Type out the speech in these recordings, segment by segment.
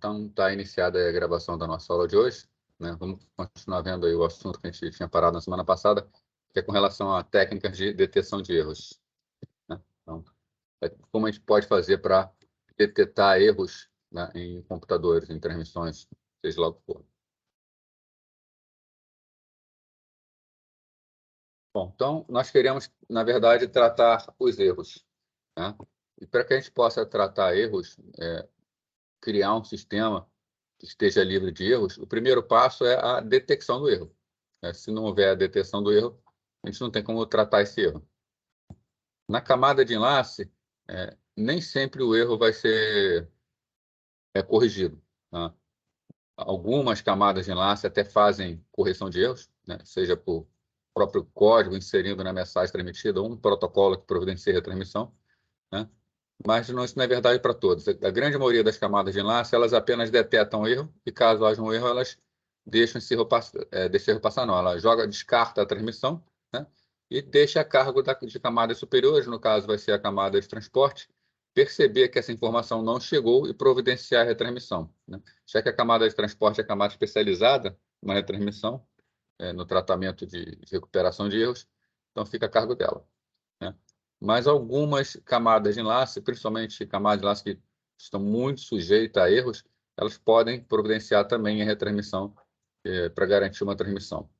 Então, está iniciada a gravação da nossa aula de hoje, né? Vamos continuar vendo aí o assunto que a gente tinha parado na semana passada, que é com relação a técnicas de detecção de erros, né? Então, como a gente pode fazer para detectar erros, né, em computadores, em transmissões, seja lá o que for. Bom, então, nós queremos, na verdade, tratar os erros, né? E para que a gente possa tratar erros, criar um sistema que esteja livre de erros, o primeiro passo é a detecção do erro, né? Se não houver a detecção do erro, a gente não tem como tratar esse erro. Na camada de enlace, nem sempre o erro vai ser corrigido, tá? Algumas camadas de enlace até fazem correção de erros, né? Seja por próprio código inserindo na mensagem transmitida, ou um protocolo que providencia a retransmissão, né? Mas isso não é verdade para todos. A grande maioria das camadas de enlace, elas apenas detectam erro, e caso haja um erro, elas deixam esse erro passar, não. Ela descarta a transmissão, né? E deixa a cargo de camadas superiores, no caso vai ser a camada de transporte, perceber que essa informação não chegou e providenciar a retransmissão, né? Já que a camada de transporte é a camada especializada na retransmissão, no tratamento de recuperação de erros, então fica a cargo dela, né? Mas algumas camadas de enlace, principalmente camadas de enlace que estão muito sujeitas a erros, elas podem providenciar também a retransmissão para garantir uma transmissão,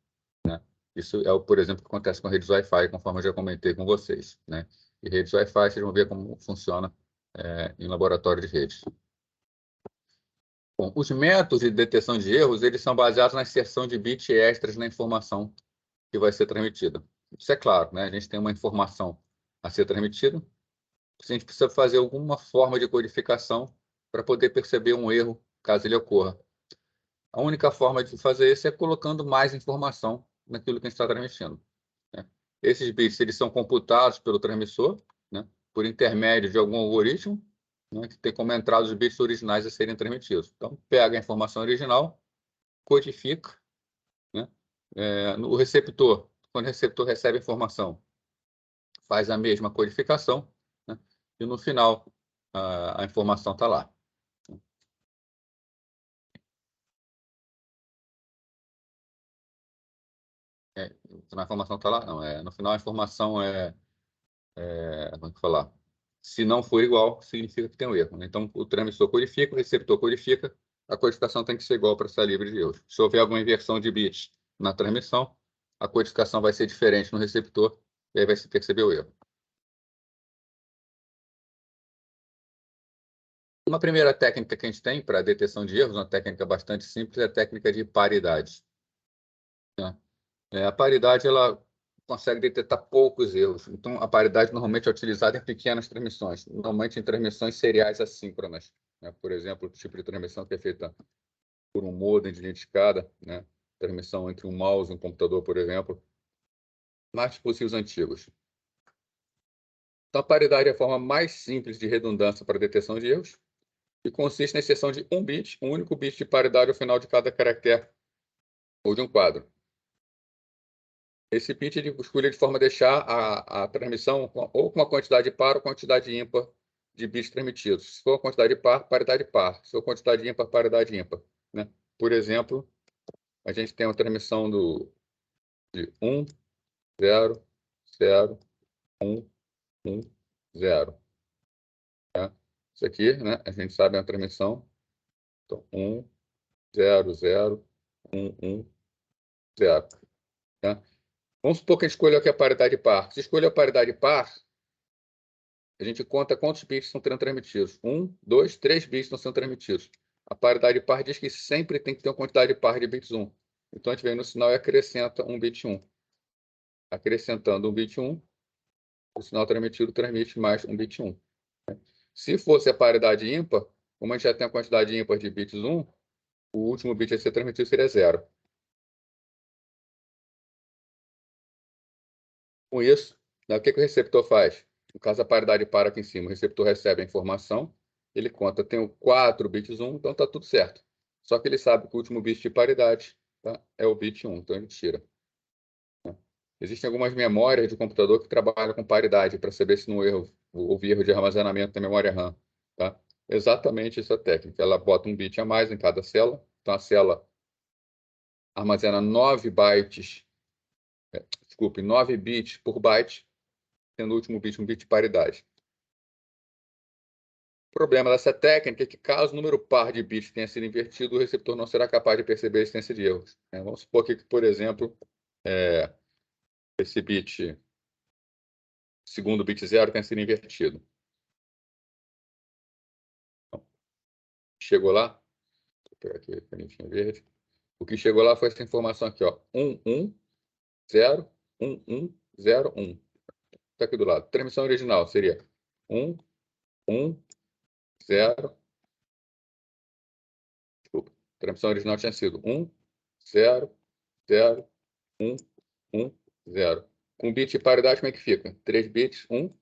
né? Isso por exemplo, que acontece com redes Wi-Fi, conforme eu já comentei com vocês, né? E redes Wi-Fi, vocês vão ver como funciona em laboratório de redes. Bom, os métodos de detecção de erros, eles são baseados na inserção de bits extras na informação que vai ser transmitida. Isso é claro, né? A gente tem uma informação a ser transmitida, a gente precisa fazer alguma forma de codificação para poder perceber um erro, caso ele ocorra. A única forma de fazer isso é colocando mais informação naquilo que a gente está transmitindo, né? Esses bits, eles são computados pelo transmissor, né, por intermédio de algum algoritmo, né, que tem como entrada os bits originais a serem transmitidos. Então, pega a informação original, codifica, né, no receptor. Quando o receptor recebe a informação, faz a mesma codificação, né, e no final a informação está lá. Na informação está lá? Não. No final a informação como é que falar? Se não for igual, significa que tem um erro, né? Então, o transmissor codifica, o receptor codifica, a codificação tem que ser igual para estar livre de erros. Se houver alguma inversão de bits na transmissão, a codificação vai ser diferente no receptor, e aí vai se perceber o erro. Uma primeira técnica que a gente tem para detecção de erros, uma técnica bastante simples, é a técnica de paridade, né? A paridade, ela consegue detectar poucos erros. Então, a paridade normalmente é utilizada em pequenas transmissões, normalmente em transmissões seriais assíncronas, né? Por exemplo, o tipo de transmissão que é feita por um modem de linha de escada, né? Transmissão entre um mouse e um computador, por exemplo, mais dispositivos antigos. Então, a paridade é a forma mais simples de redundância para a detecção de erros e consiste na inserção de um bit, um único bit de paridade ao final de cada caractere ou de um quadro. Esse bit ele escolhe de forma a deixar a transmissão ou com uma quantidade par ou quantidade ímpar de bits transmitidos. Se for a quantidade par, paridade par. Se for a quantidade ímpar, paridade ímpar, né? Por exemplo, a gente tem uma transmissão de 1, 0, 0, 1, 1, 0. Tá? Isso aqui, né, a gente sabe a transmissão. Então, 1, 0, 0, 1, 1, 0. Tá? Vamos supor que a gente escolha aqui a paridade par. Se escolher a paridade par, a gente conta quantos bits estão sendo transmitidos. 1, 2, 3 bits estão sendo transmitidos. A paridade par diz que sempre tem que ter uma quantidade par de bits 1. Então, a gente vem no sinal e acrescenta um bit 1. Acrescentando um bit 1, o sinal transmitido transmite mais um bit 1. Se fosse a paridade ímpar, como a gente já tem a quantidade ímpar de bits 1, o último bit a ser transmitido seria 0. Com isso, né, o que o receptor faz? No caso, a paridade par aqui em cima, o receptor recebe a informação, ele conta, tem 4 bits 1, então está tudo certo. Só que ele sabe que o último bit de paridade, tá, é o bit 1, então ele tira. Existem algumas memórias de computador que trabalham com paridade para saber se não houve erro de armazenamento da memória RAM. Tá? exatamente essa técnica. Ela bota um bit a mais em cada célula. Então, a célula armazena 9 bytes, 9 bits por byte, sendo o último bit um bit de paridade. O problema dessa técnica é que, caso o número par de bits tenha sido invertido, o receptor não será capaz de perceber a existência de erros. Vamos supor que, por exemplo, esse bit, segundo bit 0, tenha sido invertido. Então, chegou lá, vou pegar aqui a canetinha verde. O que chegou lá foi essa informação aqui, ó, 1, 1, 0, 1, 1, 0, 1. Está aqui do lado. Transmissão original seria 1, 1, 0. Desculpa. Transmissão original tinha sido 1, 0, 0, 1, 1, 0. Com bit de paridade, como é que fica? 3 bits, 1,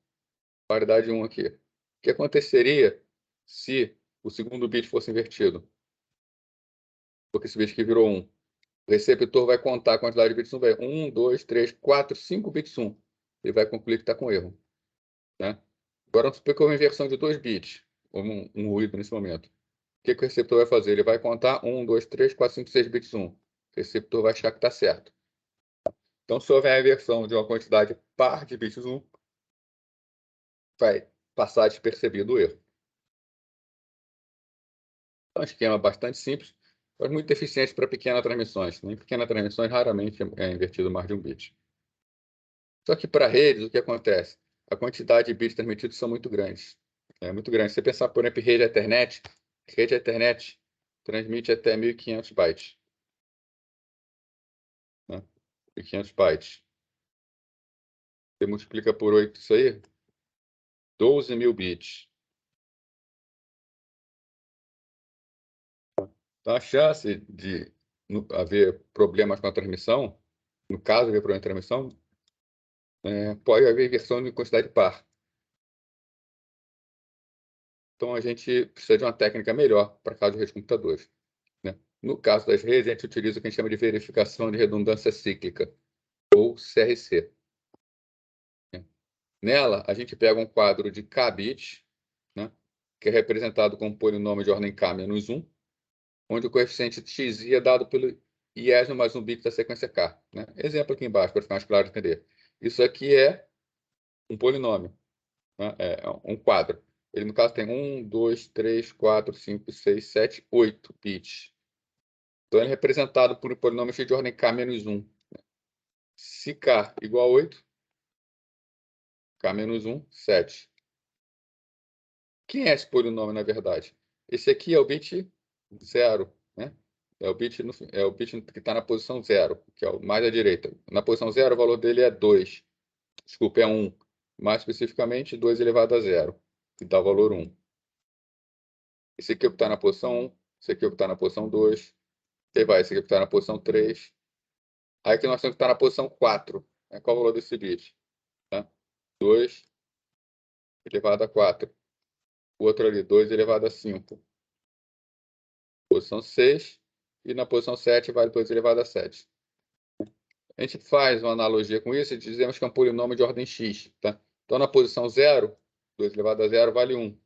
paridade 1 aqui. O que aconteceria se o segundo bit fosse invertido? Porque esse bit aqui virou 1. O receptor vai contar a quantidade de bits 1, vai 1, 2, 3, 4, 5 bits 1. Ele vai concluir que está com erro. Né? Agora, vamos supor que houve uma inversão de 2 bits, como um ruído nesse momento. O que o receptor vai fazer? Ele vai contar 1, 2, 3, 4, 5, 6 bits 1. O receptor vai achar que está certo. Então, se houver a inversão de uma quantidade par de bits 1, vai passar despercebido o erro. É um esquema bastante simples, mas muito eficiente para pequenas transmissões. Em pequenas transmissões, raramente é invertido mais de um bit. Só que para redes, o que acontece? A quantidade de bits transmitidos são muito grandes. É muito grande. Se você pensar, por exemplo, em rede Ethernet transmite até 1.500 bytes. Né? 1.500 bytes. Você multiplica por 8 isso aí, 12.000 bits. Então, a chance de haver problemas com a transmissão, no caso de haver problema de transmissão, pode haver inversão de quantidade par. Então, a gente precisa de uma técnica melhor para caso de redes de computadores. Né? No caso das redes, a gente utiliza o que a gente chama de verificação de redundância cíclica, ou CRC. Nela, a gente pega um quadro de k bits, né, que é representado como um polinômio de ordem k menos 1, onde o coeficiente xi é dado pelo iésimo mais um bit da sequência k. Né? Exemplo aqui embaixo, para ficar mais claro de entender. Isso aqui é um polinômio, né? É um quadro. Ele, no caso, tem 1, 2, 3, 4, 5, 6, 7, 8 bits. Então, ele é representado por um polinômio x de ordem k menos 1. Se k igual a 8, k menos 1, 7. Quem é esse polinômio, na verdade? Esse aqui é o bit 0, né? É o bit que está na posição 0, que é o mais à direita. Na posição 0, o valor dele é 2. Desculpa, é 1. Mais especificamente, 2 elevado a 0, que dá o valor 1. Esse aqui é o que está na posição 1. Esse aqui é o que está na posição 2. Aí vai, esse aqui é o que está na posição 3. Aí aqui nós temos que estar na posição 4. Qual o valor desse bit? 2 elevado a 4. O outro ali, 2 elevado a 5. Posição 6. E na posição 7 vale 2 elevado a 7. A gente faz uma analogia com isso e dizemos que é um polinômio de ordem x. Tá? Então, na posição 0, 2 elevado a 0 vale 1.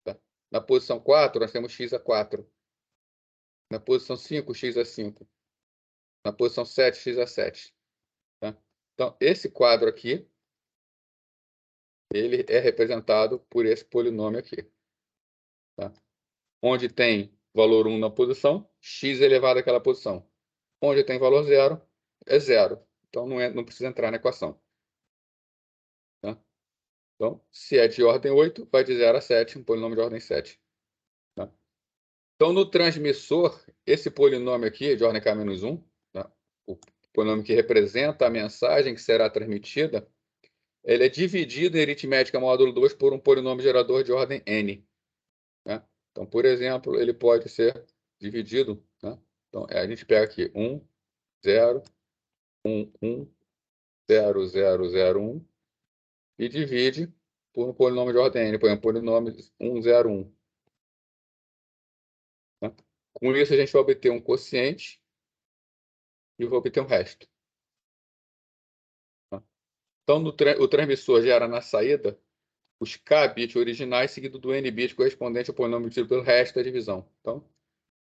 Tá? Na posição 4, nós temos x a 4. Na posição 5, x a 5. Na posição 7, x a 7. Tá? Então, esse quadro aqui, ele é representado por esse polinômio aqui. Tá? Onde tem valor 1 na posição, x elevado àquela posição. Onde tem valor 0, é 0. Então, não precisa entrar na equação. Tá? Então, se é de ordem 8, vai de 0 a 7, um polinômio de ordem 7. Tá? Então, no transmissor, esse polinômio aqui, de ordem k-1, tá? O polinômio que representa a mensagem que será transmitida, ele é dividido em aritmética módulo 2 por um polinômio gerador de ordem n. Né? Então, por exemplo, ele pode ser dividido. Né? Então, a gente pega aqui 1, 0, 1, 1, 0, 0, 0, 1 e divide por um polinômio de ordem n, por exemplo, polinômio 1, 0, 1. Né? Com isso, a gente vai obter um quociente e vai obter um resto. Tá? Então, o transmissor gera na saída os K bits originais seguido do N bits correspondente ao polinômio dividido pelo resto da divisão. Então,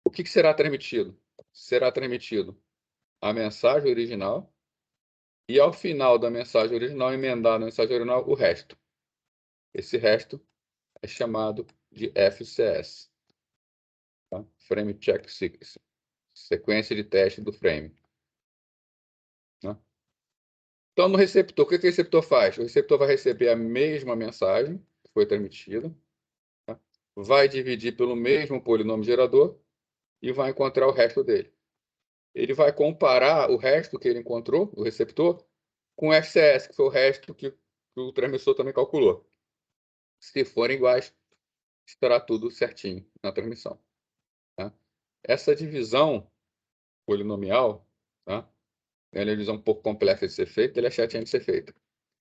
o que será transmitido? Será transmitido a mensagem original e, ao final da mensagem original, emendar na mensagem original o resto. Esse resto é chamado de FCS. Tá? Frame Check Sequence. Sequência de teste do frame. Tá? Então, no receptor, o que o receptor faz? O receptor vai receber a mesma mensagem que foi transmitida, tá? Vai dividir pelo mesmo polinômio gerador e vai encontrar o resto dele. Ele vai comparar o resto que ele encontrou, o receptor, com o FCS, que foi o resto que o transmissor também calculou. Se forem iguais, estará tudo certinho na transmissão. Tá? Essa divisão polinomial, tá? Ela é uma divisão um pouco complexa de ser feita, ela é chatinha de ser feita.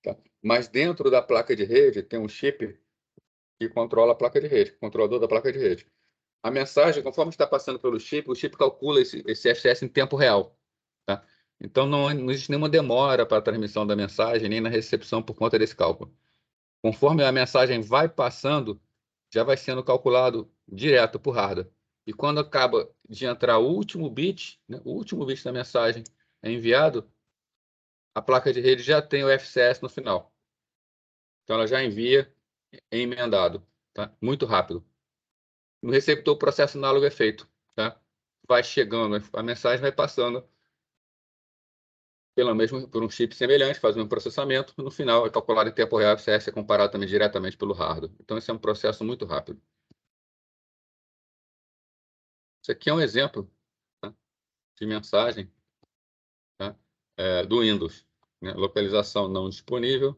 Tá? Mas dentro da placa de rede tem um chip que controla a placa de rede, controlador da placa de rede. A mensagem, conforme está passando pelo chip, o chip calcula esse FCS em tempo real. Tá? Então, não existe nenhuma demora para a transmissão da mensagem, nem na recepção por conta desse cálculo. Conforme a mensagem vai passando, já vai sendo calculado direto por hardware. E quando acaba de entrar o último bit, né, o último bit da mensagem é enviado, a placa de rede já tem o FCS no final. Então, ela já envia emendado, tá? Muito rápido. No receptor, o processo análogo é feito. Tá? Vai chegando, a mensagem vai passando por um chip semelhante, faz o mesmo processamento, no final é calculado em tempo real, o FCS é comparado também diretamente pelo hardware. Então, esse é um processo muito rápido. Isso aqui é um exemplo, tá, de mensagem, tá, do Windows. Né? Localização não disponível,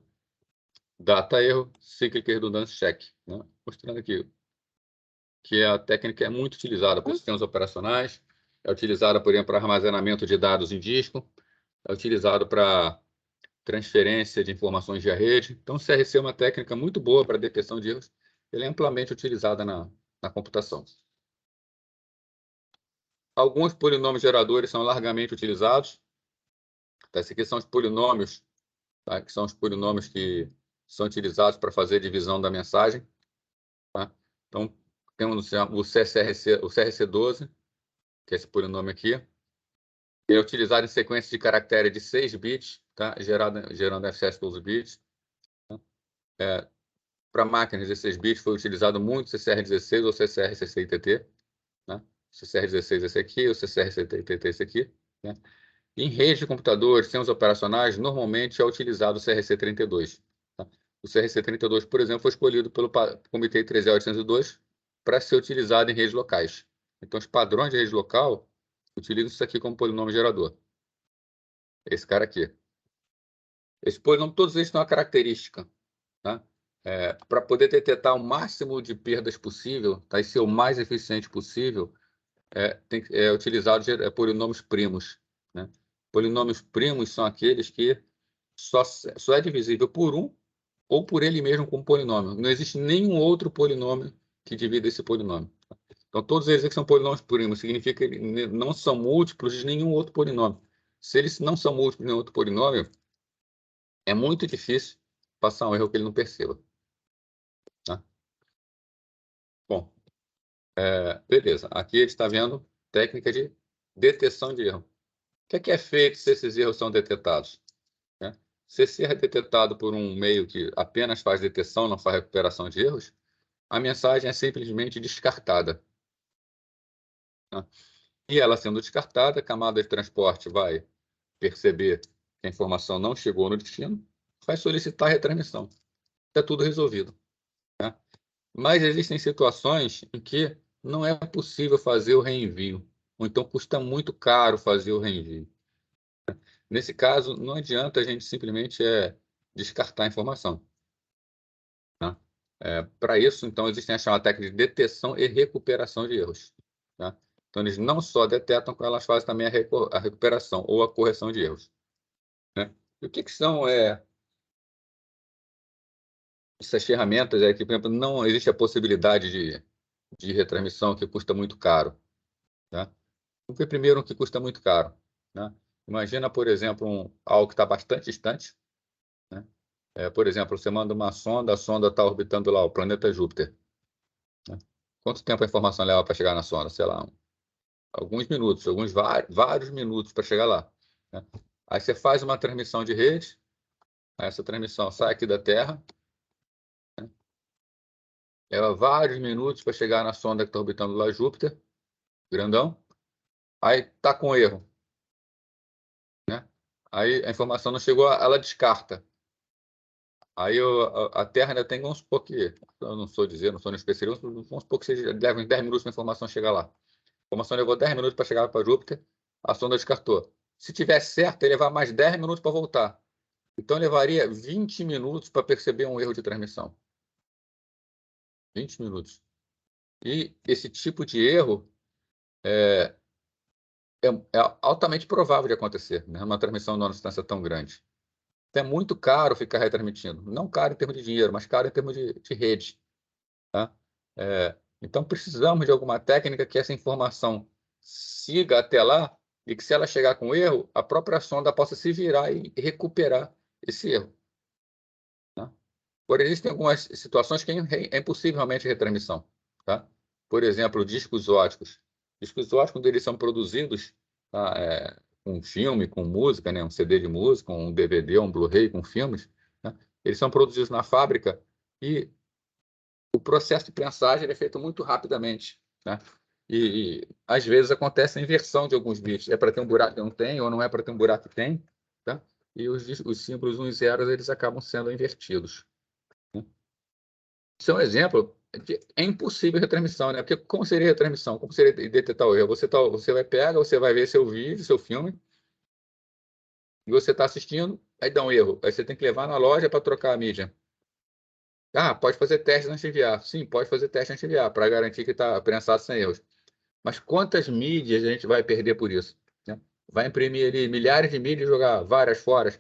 data erro, cyclic redundance check. Né? Mostrando aqui que a técnica é muito utilizada por sistemas operacionais, é utilizada, por exemplo, para armazenamento de dados em disco, é utilizado para transferência de informações via rede. Então, o CRC é uma técnica muito boa para detecção de erros. Ele é amplamente utilizada na computação. Alguns polinômios geradores são largamente utilizados. Tá? Esses aqui são os polinômios, tá? Que são os polinômios que são utilizados para fazer divisão da mensagem. Tá? Então, temos o CRC12, que é esse polinômio aqui. Ele é utilizado em sequência de caractere de 6 bits, tá? gerando FCS 12 bits. Tá? Para máquinas de 16 bits foi utilizado muito CCR16 ou CCR60TT. Né? CCR16 esse aqui, o CCR60TT esse aqui. Né? Em redes de computadores, sistemas operacionais, normalmente é utilizado o CRC32. Tá? O CRC32, por exemplo, foi escolhido pelo Comitê 13802 para ser utilizado em redes locais. Então, os padrões de rede local utilizam isso aqui como polinômio gerador. Esse cara aqui. Esse polinômio, todos eles têm uma característica. Tá? Para poder detectar o máximo de perdas possível, tá? E ser o mais eficiente possível, é utilizado polinômios primos. Né? Polinômios primos são aqueles que só é divisível por um ou por ele mesmo como polinômio. Não existe nenhum outro polinômio que divida esse polinômio. Então, todos eles que são polinômios primos, significa que não são múltiplos de nenhum outro polinômio. Se eles não são múltiplos de nenhum outro polinômio, é muito difícil passar um erro que ele não perceba. Tá? Bom, beleza. Aqui a gente está vendo técnica de detecção de erro. O que é feito se esses erros são detectados? Né? Se esse erro é detectado por um meio que apenas faz detecção, não faz recuperação de erros, a mensagem é simplesmente descartada. Tá? E ela sendo descartada, a camada de transporte vai perceber que a informação não chegou no destino, vai solicitar a retransmissão. Está tudo resolvido. Né? Mas existem situações em que não é possível fazer o reenvio, ou então custa muito caro fazer o reenvio. Nesse caso, não adianta a gente simplesmente descartar a informação. Tá? Para isso, então, existem a chamada técnica de detecção e recuperação de erros. Tá? Então, eles não só detectam, como elas fazem também a recuperação ou a correção de erros. Né? E o que são essas ferramentas que, por exemplo, não existe a possibilidade de retransmissão que custa muito caro? Tá? Vamos ver primeiro o que custa muito caro. Né? Imagina, por exemplo, algo que está bastante distante, né? Por exemplo, você manda uma sonda, a sonda está orbitando lá o planeta Júpiter. Né? Quanto tempo a informação leva para chegar na sonda? Sei lá, alguns minutos, vários minutos para chegar lá. Né? Aí você faz uma transmissão de rede, essa transmissão sai aqui da Terra, né? Leva vários minutos para chegar na sonda que está orbitando lá Júpiter, grandão. Aí está com erro. Né? Aí a informação não chegou, ela descarta. Aí a Terra ainda tem, vamos supor que, eu não sou no especialista, vamos supor que leva uns 10 minutos para a informação chegar lá. A informação levou 10 minutos para chegar para Júpiter, a sonda descartou. Se tivesse certo, ia levar mais 10 minutos para voltar. Então levaria 20 minutos para perceber um erro de transmissão. 20 minutos. E esse tipo de erro é altamente provável de acontecer, né? Uma transmissão numa distância tão grande. Então, é muito caro ficar retransmitindo. Não caro em termos de dinheiro, mas caro em termos de rede. Tá? Então, precisamos de alguma técnica que essa informação siga até lá e que, se ela chegar com erro, a própria sonda possa se virar e recuperar esse erro. Tá? Porém, existem algumas situações que é impossível realmente retransmissão. Tá? Por exemplo, discos óticos. Discos óticos, quando eles são produzidos, tá? Com filme, com música, né? Um CD de música, um DVD, um Blu-ray com filmes, né? Eles são produzidos na fábrica e o processo de prensagem é feito muito rapidamente. Né? E às vezes acontece a inversão de alguns bits. É para ter um buraco que não tem, ou não é para ter um buraco que tem. Tá? E os símbolos 1 e 0 eles acabam sendo invertidos. Isso é um exemplo. É impossível retransmissão, né? Porque como seria retransmissão? Como seria detectar o erro? Você vai pegar, você vai ver seu vídeo, seu filme, e você está assistindo, aí dá um erro. Aí você tem que levar na loja para trocar a mídia. Ah, pode fazer teste antes de enviar. Sim, pode fazer teste antes de enviar, para garantir que está prensado sem erros. Mas quantas mídias a gente vai perder por isso? Né? Vai imprimir ali milhares de mídias e jogar várias fora,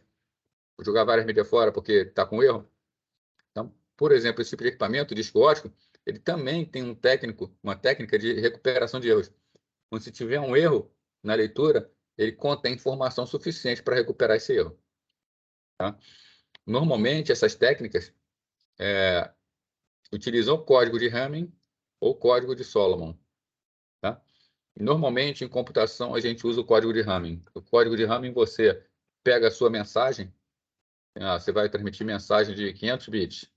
jogar várias mídias fora porque está com erro? Então, por exemplo, esse tipo de equipamento, disco ótico, ele também tem uma técnica de recuperação de erros. Quando se tiver um erro na leitura, ele contém informação suficiente para recuperar esse erro. Tá? Normalmente, essas técnicas utilizam o código de Hamming ou código de Solomon. Tá? Normalmente, em computação, a gente usa o código de Hamming. O código de Hamming, você pega a sua mensagem, você vai transmitir mensagem de 500 bits.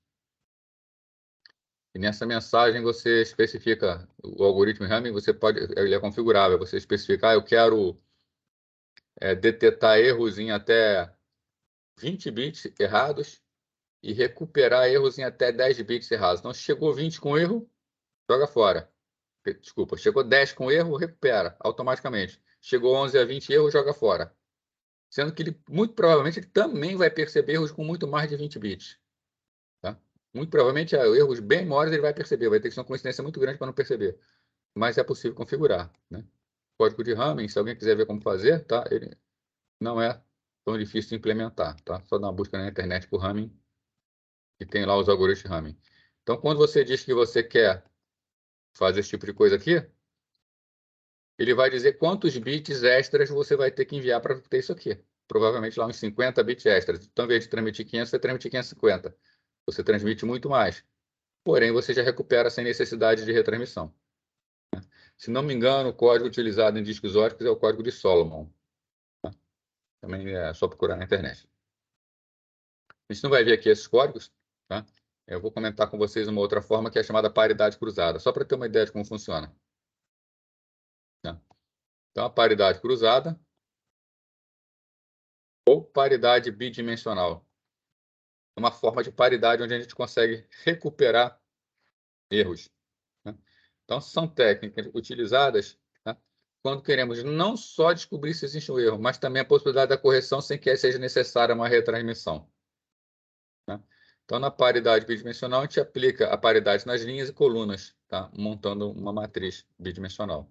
E nessa mensagem você especifica o algoritmo Hamming, ele é configurável. Você especifica, eu quero detectar erros em até 20 bits errados e recuperar erros em até 10 bits errados. Então, chegou 20 com erro, joga fora. Desculpa, chegou 10 com erro, recupera automaticamente. Chegou 11 a 20 erros, joga fora. Sendo que ele, muito provavelmente, ele também vai perceber erros com muito mais de 20 bits. Tá? Muito provavelmente, erros bem maiores ele vai perceber. Vai ter que ser uma coincidência muito grande para não perceber. Mas é possível configurar. Né? Código de Hamming, se alguém quiser ver como fazer, tá? Ele não é tão difícil de implementar. Tá? Só dá uma busca na internet por Hamming e tem lá os algoritmos de Hamming. Então, quando você diz que você quer fazer esse tipo de coisa aqui, ele vai dizer quantos bits extras você vai ter que enviar para ter isso aqui. Provavelmente lá uns 50 bits extras. Então, ao invés de transmitir 500, você transmite 550. Você transmite muito mais. Porém, você já recupera sem necessidade de retransmissão. Se não me engano, o código utilizado em discos óticos é o código de Solomon. Também é só procurar na internet. A gente não vai ver aqui esses códigos, tá? Eu vou comentar com vocês uma outra forma que é chamada paridade cruzada, só para ter uma ideia de como funciona. Tá? Então, a paridade cruzada ou paridade bidimensional é uma forma de paridade onde a gente consegue recuperar erros. Né? Então, são técnicas utilizadas, tá? Quando queremos não só descobrir se existe um erro, mas também a possibilidade da correção sem que seja necessária uma retransmissão. Né? Então, na paridade bidimensional, a gente aplica a paridade nas linhas e colunas, tá? Montando uma matriz bidimensional.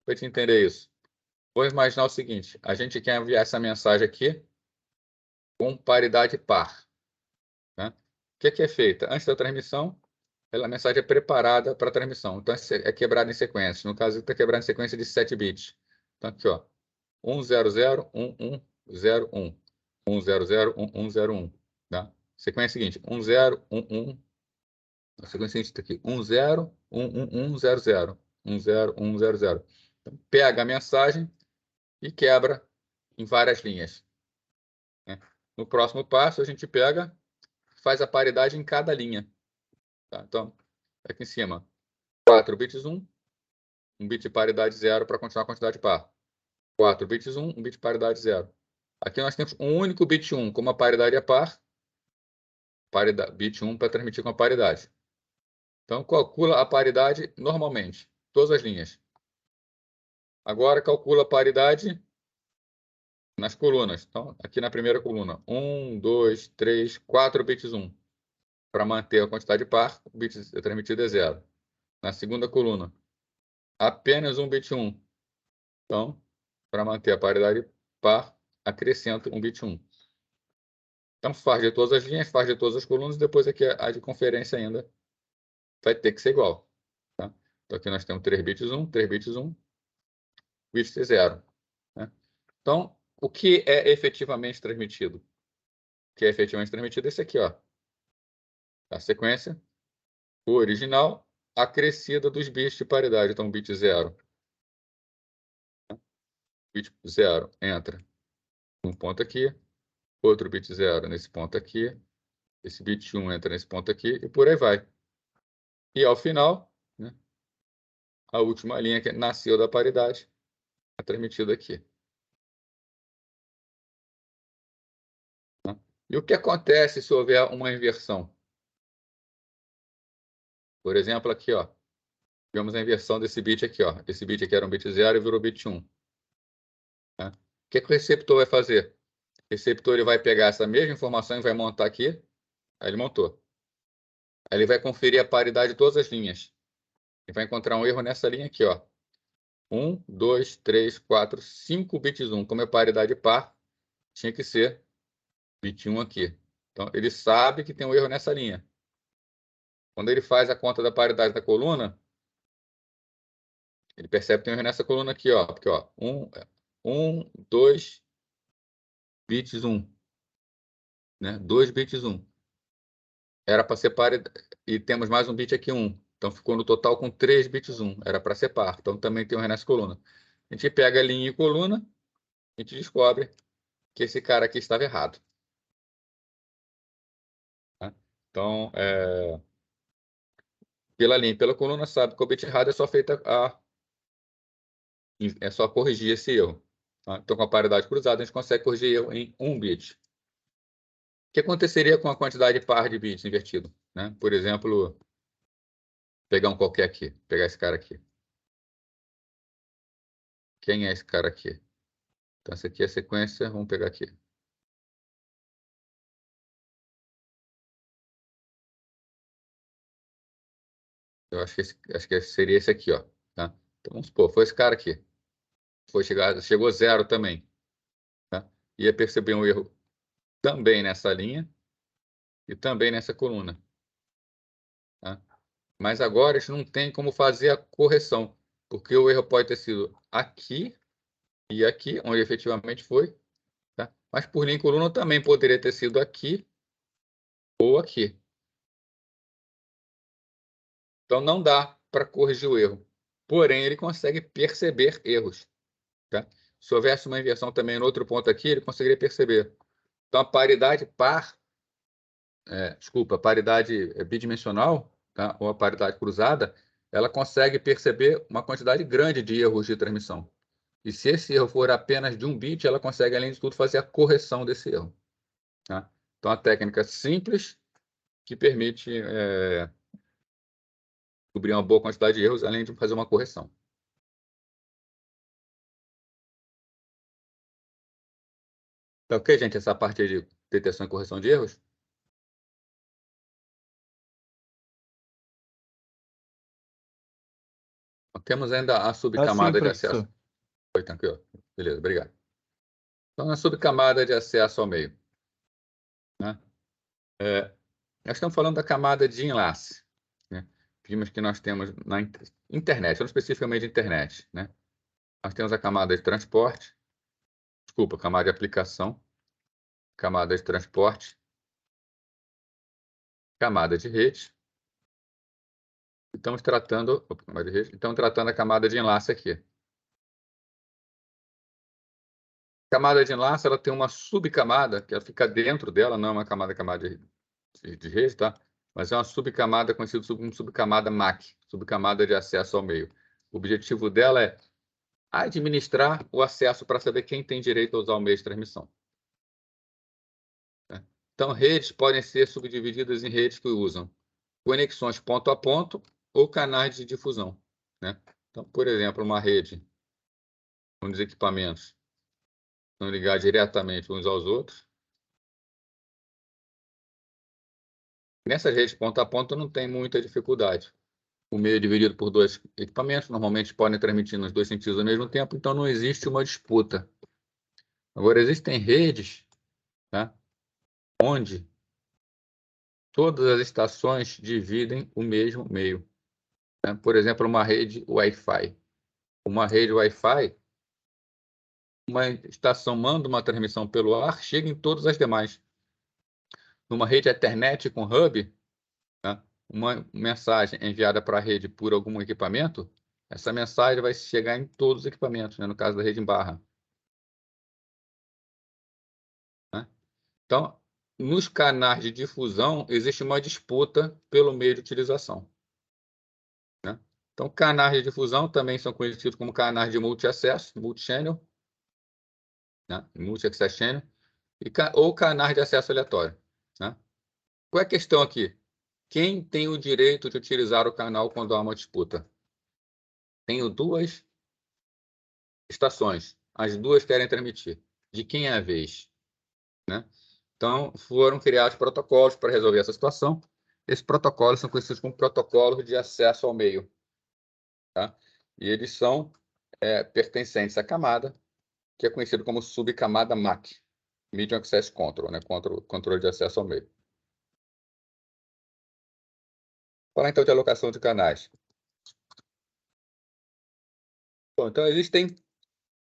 Para te entender isso, vou imaginar o seguinte: a gente quer enviar essa mensagem aqui com paridade par. Né? O que é feita? Antes da transmissão, a mensagem é preparada para a transmissão. Então, é quebrada em sequência. No caso, está quebrada em sequência de 7 bits. Então, aqui, ó, 1001101. 1001101. sequência seguinte, 1, 0, 1, 1. A sequência seguinte está aqui, 1, 0, 1, 1, 1, 0, 0. 1, 0, 1, 0, 0. Então, pega a mensagem e quebra em várias linhas. Né? No próximo passo, a gente pega, faz a paridade em cada linha. Tá? Então, aqui em cima, 4 bits 1, um bit de paridade 0 para continuar a quantidade par. 4 bits 1, um bit de paridade 0. Aqui nós temos um único bit 1, como a paridade é par, bit 1 para transmitir com a paridade. Então, calcula a paridade normalmente, todas as linhas. Agora, calcula a paridade nas colunas. Então, aqui na primeira coluna, 1, 2, 3, 4 bits 1. Para manter a quantidade par, o bit transmitido é 0. Na segunda coluna, apenas um bit 1. Então, para manter a paridade par, acrescenta um bit 1. Então, faz de todas as linhas, faz de todas as colunas, depois aqui a de conferência ainda vai ter que ser igual. Tá? Então, aqui nós temos 3 bits 1, 3 bits 1, bit 0. Né? Então, o que é efetivamente transmitido? O que é efetivamente transmitido é esse aqui, ó. A sequência, o original, acrescida dos bits de paridade. Então, bit 0. Bit 0 entra um ponto aqui, outro bit 0 nesse ponto aqui, esse bit 1 entra nesse ponto aqui, e por aí vai. E ao final, né, a última linha que nasceu da paridade é transmitida aqui. Tá? E o que acontece se houver uma inversão? Por exemplo, aqui, ó, tivemos a inversão desse bit aqui, ó. Esse bit aqui era um bit 0 e virou bit 1. Tá? O que o receptor vai fazer? O receptor ele vai pegar essa mesma informação e vai montar aqui. Aí ele montou. Aí ele vai conferir a paridade de todas as linhas. Ele vai encontrar um erro nessa linha aqui, ó. 1, 2, 3, 4, 5 bits 1. Como é paridade par, tinha que ser bit 1 aqui. Então, ele sabe que tem um erro nessa linha. Quando ele faz a conta da paridade da coluna, ele percebe que tem um erro nessa coluna aqui, ó. Porque, ó, 1, 2 bits 1. Né? 2 bits 1. Era para ser paridade. E temos mais um bit aqui, 1. Então, ficou no total com 3 bits 1. Era para ser par. Então, também tem um erro nessa coluna. A gente pega a linha e coluna, a gente descobre que esse cara aqui estava errado. Tá? Então, pela linha e pela coluna, sabe que o bit errado é só feita é só corrigir esse erro. Tá? Então, com a paridade cruzada, a gente consegue corrigir erro em 1 bit. O que aconteceria com a quantidade par de bits invertido? Né? Por exemplo, pegar um qualquer aqui, pegar esse cara aqui. Quem é esse cara aqui? Então, essa aqui é a sequência, vamos pegar aqui. Eu acho que seria esse aqui, ó. Tá? Então, vamos supor, foi esse cara aqui. Chegou 0 também. Tá? Ia perceber um erro também nessa linha e também nessa coluna. Tá? Mas agora a gente não tem como fazer a correção, porque o erro pode ter sido aqui e aqui, onde efetivamente foi. Tá? Mas por linha e coluna também poderia ter sido aqui ou aqui. Então não dá para corrigir o erro. Porém, ele consegue perceber erros. Tá? Se houvesse uma inversão também no outro ponto aqui, ele conseguiria perceber. Então, a paridade par, a paridade bidimensional, tá? Ou a paridade cruzada, ela consegue perceber uma quantidade grande de erros de transmissão. E se esse erro for apenas de um bit, ela consegue, além de tudo, fazer a correção desse erro. Tá? Então, a técnica simples que permite cobrir uma boa quantidade de erros, além de fazer uma correção. Tá ok, gente? Essa parte de detecção e correção de erros? Temos ainda a Assim, subcamada de professor. acesso. Foi tranquilo? Beleza, obrigado. Então, na subcamada de acesso ao meio. Né? Nós estamos falando da camada de enlace. Né? Vimos que nós temos na internet, não especificamente internet. Né? Nós temos a camada de transporte, camada de aplicação, camada de transporte, camada de rede. Estamos tratando a camada de enlace aqui. Camada de enlace, ela tem uma subcamada, que ela fica dentro dela, não é uma camada de rede, tá? Mas é uma subcamada conhecida como subcamada MAC, subcamada de acesso ao meio. O objetivo dela é administrar o acesso para saber quem tem direito a usar o meio de transmissão. Então, redes podem ser subdivididas em redes que usam conexões ponto a ponto ou canais de difusão, né? Então, por exemplo, uma rede onde os equipamentos estão ligados diretamente uns aos outros. Nessas redes ponto a ponto não tem muita dificuldade. O meio é dividido por dois equipamentos, normalmente podem transmitir nos dois sentidos ao mesmo tempo, então não existe uma disputa. Agora, existem redes, tá, onde todas as estações dividem o mesmo meio, né? Por exemplo, uma rede Wi-Fi. Uma rede Wi-Fi, uma estação manda uma transmissão pelo ar, chega em todas as demais. Numa rede Ethernet com hub, né, uma mensagem enviada para a rede por algum equipamento, essa mensagem vai chegar em todos os equipamentos, né, no caso da rede em barra. Né? Então, nos canais de difusão, existe uma disputa pelo meio de utilização. Né? Então, canais de difusão também são conhecidos como canais de multi-acesso, multi-channel, né? Multi-access channel, ou canais de acesso aleatório. Né? Qual é a questão aqui? Quem tem o direito de utilizar o canal quando há uma disputa? Tenho duas estações, as duas querem transmitir. De quem é a vez? Né? Então, foram criados protocolos para resolver essa situação. Esses protocolos são conhecidos como protocolos de acesso ao meio. Tá? E eles são pertencentes à camada, que é conhecido como subcamada MAC, Medium Access Control, né? Controle de acesso ao meio. Falar então de alocação de canais. Bom, então, existem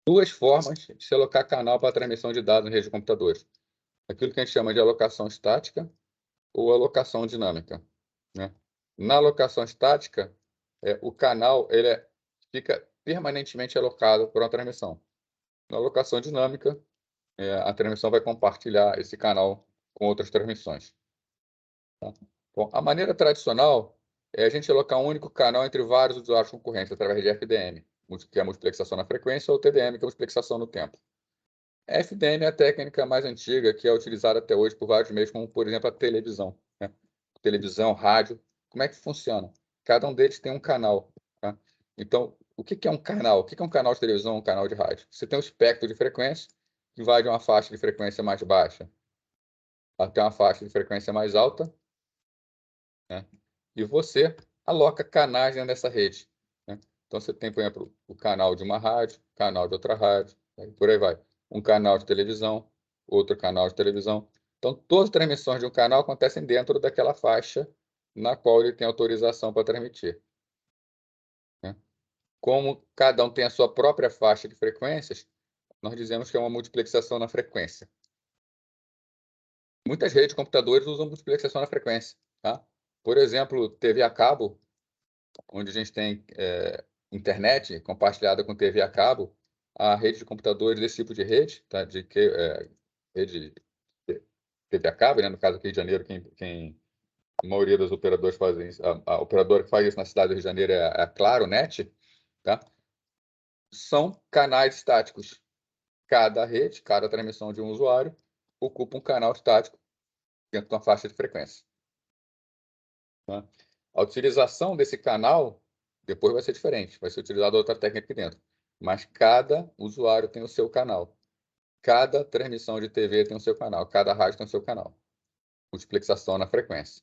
duas formas de se alocar canal para transmissão de dados em rede de computadores. Aquilo que a gente chama de alocação estática ou alocação dinâmica. Né? Na alocação estática, o canal fica permanentemente alocado por uma transmissão. Na alocação dinâmica, a transmissão vai compartilhar esse canal com outras transmissões. Tá? Bom, a maneira tradicional é a gente alocar um único canal entre vários usuários concorrentes através de FDM, que é a multiplexação na frequência, ou TDM, que é a multiplexação no tempo. A FDM é a técnica mais antiga que é utilizada até hoje por vários meios, como, por exemplo, a televisão. Né? Televisão, rádio. Como é que funciona? Cada um deles tem um canal. Tá? Então, o que é um canal? O que é um canal de televisão, um canal de rádio? Você tem um espectro de frequência que vai de uma faixa de frequência mais baixa até uma faixa de frequência mais alta, né? E você aloca canais dentro dessa rede. Né? Então, você tem, por exemplo, o canal de uma rádio, canal de outra rádio, e por aí vai. Um canal de televisão, outro canal de televisão. Então, todas as transmissões de um canal acontecem dentro daquela faixa na qual ele tem autorização para transmitir. Né? Como cada um tem a sua própria faixa de frequências, nós dizemos que é uma multiplexação na frequência. Muitas redes de computadores usam multiplexação na frequência. Tá? Por exemplo, TV a cabo, onde a gente tem internet compartilhada com TV a cabo, a rede de computadores desse tipo de rede, tá? Rede de TV a cabo, né? No caso aqui de Janeiro, a maioria dos operadores fazem isso, a operadora que faz isso na cidade do Rio de Janeiro é a Claro Net, tá? São canais estáticos. Cada rede, cada transmissão de um usuário ocupa um canal estático dentro de uma faixa de frequência. Tá? A utilização desse canal depois vai ser diferente, vai ser utilizada outra técnica aqui dentro. Mas cada usuário tem o seu canal. Cada transmissão de TV tem o seu canal, cada rádio tem o seu canal. Multiplexação na frequência.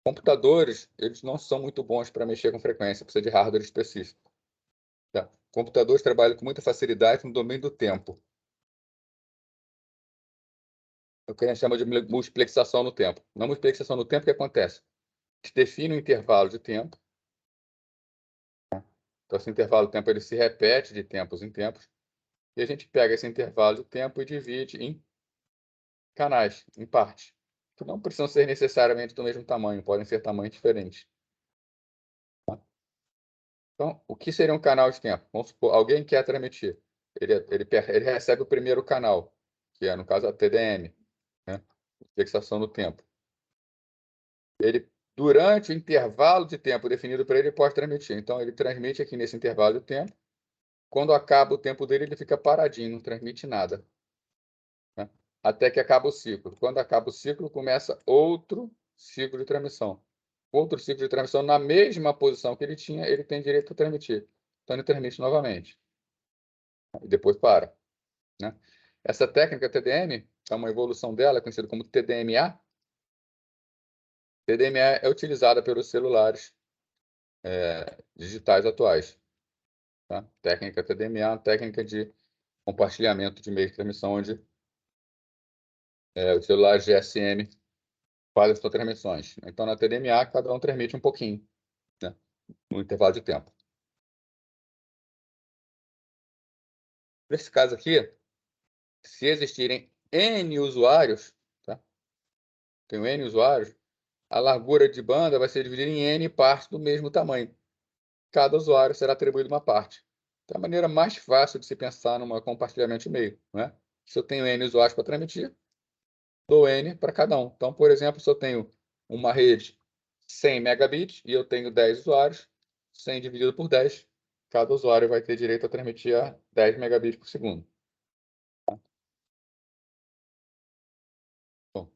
Computadores, eles não são muito bons para mexer com frequência, precisa de hardware específico. Tá? Computadores trabalham com muita facilidade no domínio do tempo. É o que a gente chama de multiplexação no tempo. Na multiplexação no tempo, o que acontece? A gente define um intervalo de tempo. Então, esse intervalo de tempo ele se repete de tempos em tempos. E a gente pega esse intervalo de tempo e divide em canais, em partes. que não precisam ser necessariamente do mesmo tamanho, podem ser tamanhos diferentes. Tá? Então, o que seria um canal de tempo? Vamos supor, alguém quer transmitir. Ele recebe o primeiro canal, que é, no caso, a TDM, né? Fixação do tempo. Ele, durante o intervalo de tempo definido para ele pode transmitir. Então, ele transmite aqui nesse intervalo de tempo. Quando acaba o tempo dele, ele fica paradinho, não transmite nada, né? Até que acaba o ciclo. Quando acaba o ciclo, começa outro ciclo de transmissão. Outro ciclo de transmissão na mesma posição que ele tinha, ele tem direito a transmitir. Então, ele transmite novamente. E depois para, né? Essa técnica TDM é uma evolução dela, conhecida como TDMA. TDMA é utilizada pelos celulares digitais atuais. Tá? Técnica TDMA é uma técnica de compartilhamento de meio de transmissão, onde os celulares GSM fazem suas transmissões. Então, na TDMA, cada um transmite um pouquinho, né, no intervalo de tempo. Nesse caso aqui, se existirem N usuários, tá? Tem N usuários, a largura de banda vai ser dividida em N partes do mesmo tamanho. Cada usuário será atribuído uma parte. Então, é a maneira mais fácil de se pensar num compartilhamento de e-mail, né? Se eu tenho N usuários para transmitir, dou N para cada um. Então, por exemplo, se eu tenho uma rede 100 megabits e eu tenho 10 usuários, 100 dividido por 10, cada usuário vai ter direito a transmitir a 10 megabits por segundo. Bom,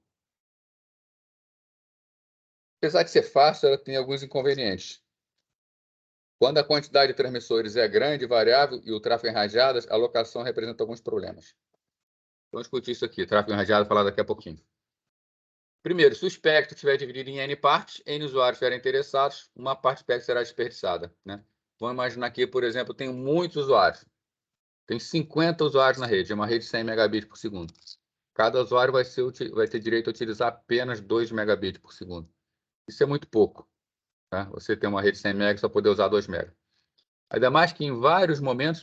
apesar de ser fácil, ela tem alguns inconvenientes. Quando a quantidade de transmissores é grande, variável e o tráfego em rajadas, a alocação representa alguns problemas. Vamos discutir isso aqui, tráfego em rajada, falar daqui a pouquinho. Primeiro, se o espectro estiver dividido em N partes, N usuários estiverem interessados, uma parte do espectro será desperdiçada, né? Vamos imaginar que, por exemplo, eu tenho muitos usuários. Tem 50 usuários na rede, é uma rede de 100 megabits por segundo. Cada usuário vai ter direito a utilizar apenas 2 megabits por segundo. Isso é muito pouco, tá? Você tem uma rede de 100 megas, só poder usar 2 megas. Ainda mais que em vários momentos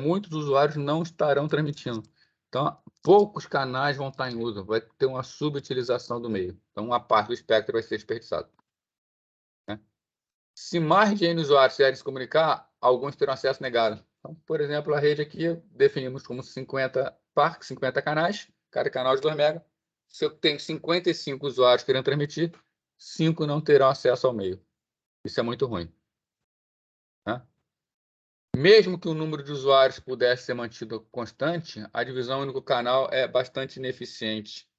muitos usuários não estarão transmitindo. Então, poucos canais vão estar em uso, vai ter uma subutilização do meio. Então, uma parte do espectro vai ser desperdiçada, né? Se mais de N usuários quiserem se comunicar, alguns terão acesso negado. Então, por exemplo, a rede aqui definimos como 50 parques, 50 canais, cada canal de 2 MB. Se eu tenho 55 usuários querendo transmitir, 5 não terão acesso ao meio. Isso é muito ruim, né? Mesmo que o número de usuários pudesse ser mantido constante, a divisão único canal é bastante ineficiente,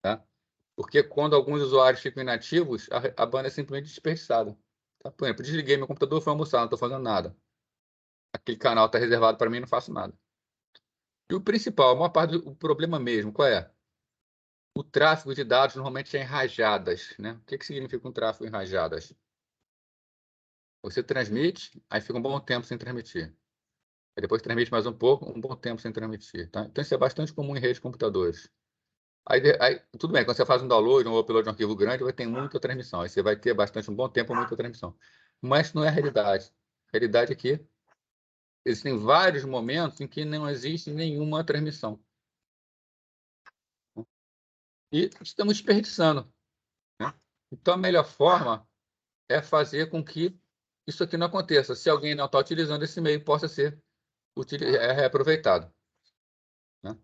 tá? Porque quando alguns usuários ficam inativos, a banda é simplesmente desperdiçada. Tá? Por exemplo, desliguei meu computador, fui almoçar, não estou fazendo nada. Aquele canal está reservado para mim, não faço nada. E o principal, a maior parte do problema mesmo, qual é? O tráfego de dados normalmente é em rajadas, né? O que significa um tráfego em rajadas? Você transmite, aí fica um bom tempo sem transmitir. Aí depois transmite mais um pouco, um bom tempo sem transmitir, tá? Então isso é bastante comum em redes de computadores. Aí, tudo bem, quando você faz um download, um upload de um arquivo grande, vai ter muita transmissão. Aí você vai ter bastante, um bom tempo, muita transmissão. Mas isso não é a realidade. A realidade é que existem vários momentos em que não existe nenhuma transmissão. E estamos desperdiçando, né? Então, a melhor forma é fazer com que isso aqui não aconteça. Se alguém não está utilizando esse meio, possa ser reaproveitado, né?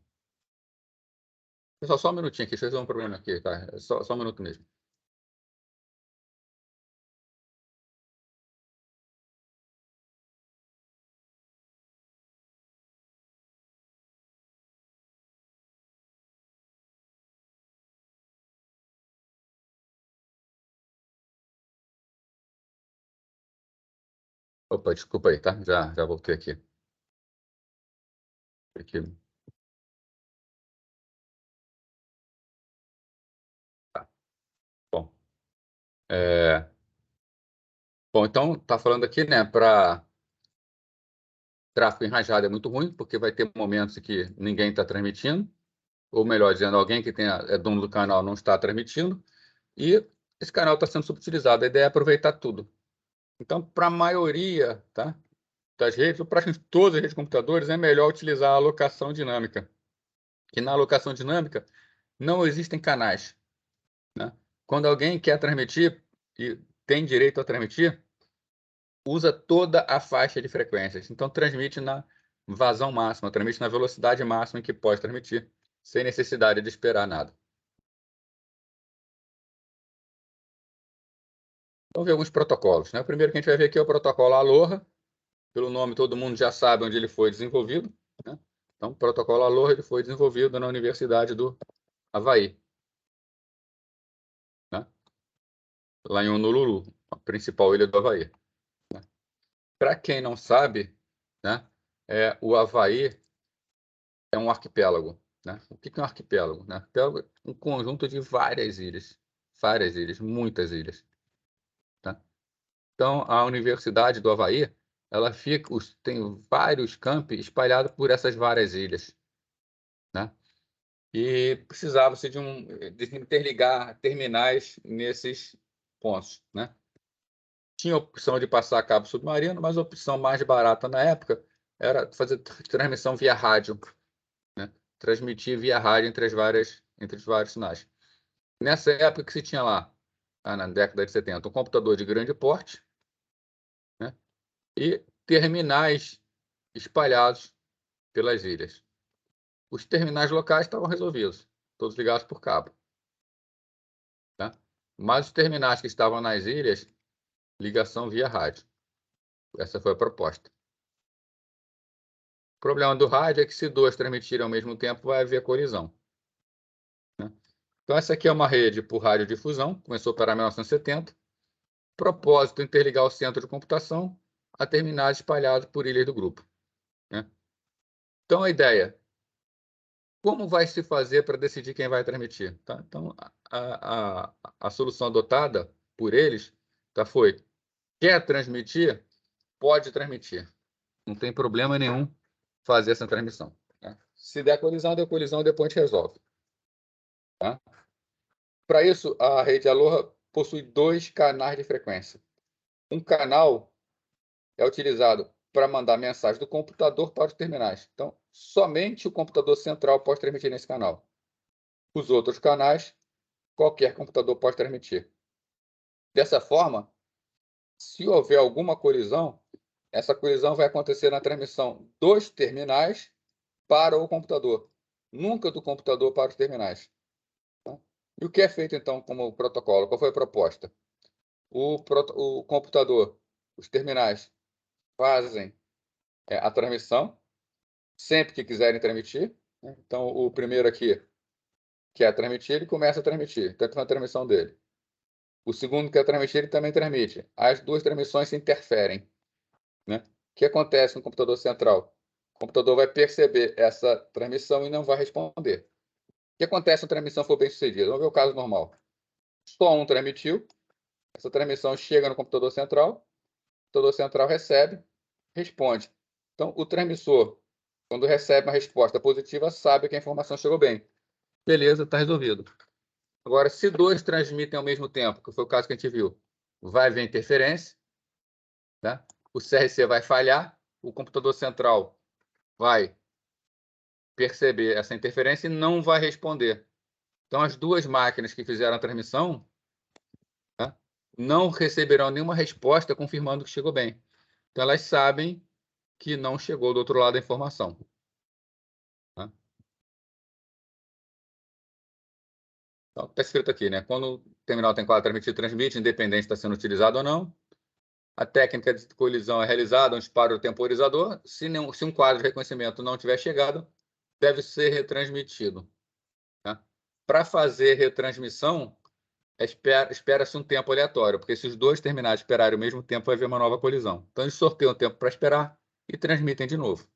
Pessoal, só um minutinho aqui, deixa eu resolver um problema aqui, tá? Só um minuto mesmo. Opa, desculpa aí, tá? Já voltei aqui. Aqui. Tá. Bom, bom, então, tá falando aqui, né, para tráfego em rajada é muito ruim, porque vai ter momentos que ninguém está transmitindo, ou melhor dizendo, alguém que é dono do canal não está transmitindo, e esse canal está sendo subutilizado. A ideia é aproveitar tudo. Então, para a maioria, tá, das redes, ou praticamente todas as redes de computadores, é melhor utilizar a alocação dinâmica. Que na alocação dinâmica não existem canais. quando alguém quer transmitir e tem direito a transmitir, usa toda a faixa de frequências. Então, transmite na vazão máxima, transmite na velocidade máxima em que pode transmitir, sem necessidade de esperar nada. Vamos ver alguns protocolos, né? O primeiro que a gente vai ver aqui é o protocolo Aloha. Pelo nome, todo mundo já sabe onde ele foi desenvolvido, né? Então, o protocolo Aloha ele foi desenvolvido na Universidade do Havaí, né? Lá em Honolulu, a principal ilha do Havaí. Né? Para quem não sabe, né, o Havaí é um arquipélago. Né? O que é um arquipélago? Né? Arquipélago é um conjunto de várias ilhas, muitas ilhas. Tá? Então, a Universidade do Havaí, ela tem vários campi espalhados por essas várias ilhas. Né? E precisava-se de interligar terminais nesses pontos. Né? Tinha a opção de passar cabo submarino, mas a opção mais barata na época era fazer transmissão via rádio. Né? Transmitir via rádio entre os vários sinais. Nessa época que se tinha lá, na década de 70, um computador de grande porte, né? E terminais espalhados pelas ilhas. Os terminais locais estavam resolvidos, todos ligados por cabo. Tá? Mas os terminais que estavam nas ilhas, ligação via rádio. Essa foi a proposta. O problema do rádio é que se dois transmitirem ao mesmo tempo, vai haver colisão. Né? Então, essa aqui é uma rede por radiodifusão, começou a operar em 1970. Propósito, interligar o centro de computação a terminais espalhados por ilhas do grupo. Né? Então, a ideia, como vai se fazer para decidir quem vai transmitir? Tá? Então, a solução adotada por eles foi, quer transmitir? Pode transmitir. Não tem problema nenhum fazer essa transmissão. Né? Se der colisão, depois a gente resolve. Tá? Para isso, a rede Aloha possui 2 canais de frequência. Um canal é utilizado para mandar mensagem do computador para os terminais. Então, somente o computador central pode transmitir nesse canal. Os outros canais, qualquer computador pode transmitir. Dessa forma, se houver alguma colisão, essa colisão vai acontecer na transmissão dos terminais para o computador, nunca do computador para os terminais. E o que é feito, então, como protocolo? Qual foi a proposta? O computador, os terminais, fazem a transmissão, sempre que quiserem transmitir. Então, o primeiro aqui quer transmitir, ele começa a transmitir. Então, na transmissão dele. O segundo quer transmitir, ele também transmite. As duas transmissões se interferem. Né? O que acontece no computador central? O computador vai perceber essa transmissão e não vai responder. O que acontece se a transmissão for bem sucedida? Vamos ver o caso normal. Só um transmitiu, essa transmissão chega no computador central recebe, responde. Então, o transmissor, quando recebe uma resposta positiva, sabe que a informação chegou bem. Beleza, está resolvido. Agora, se 2 transmitem ao mesmo tempo, que foi o caso que a gente viu, vai haver interferência, né? O CRC vai falhar, o computador central vai perceber essa interferência e não vai responder. Então, as 2 máquinas que fizeram a transmissão, né, não receberão nenhuma resposta confirmando que chegou bem. Então, elas sabem que não chegou do outro lado da informação. Tá? Então, está escrito aqui, né? Quando o terminal tem quadro transmitir, transmite, independente se está sendo utilizado ou não. A técnica de colisão é realizada, um disparo do temporizador. Se um quadro de reconhecimento não tiver chegado, deve ser retransmitido. Tá? Para fazer retransmissão, espera-se um tempo aleatório, porque se os 2 terminais esperarem o mesmo tempo, vai haver uma nova colisão. Então, eles sorteiam o tempo para esperar e transmitem de novo.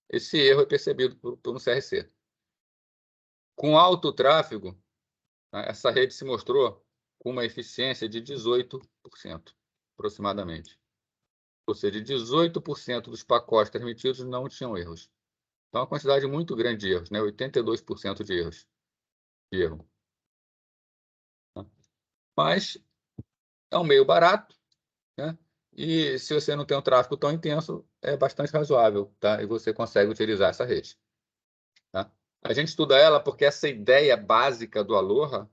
Esse erro é percebido pelo CRC. Com alto tráfego, essa rede se mostrou com uma eficiência de 18%, aproximadamente. Ou seja, 18% dos pacotes transmitidos não tinham erros. Então, uma quantidade muito grande de erros, né? 82% de erro. Mas é um meio barato, né? E se você não tem um tráfego tão intenso, é bastante razoável, tá? E você consegue utilizar essa rede. Tá? A gente estuda ela porque essa ideia básica do Aloha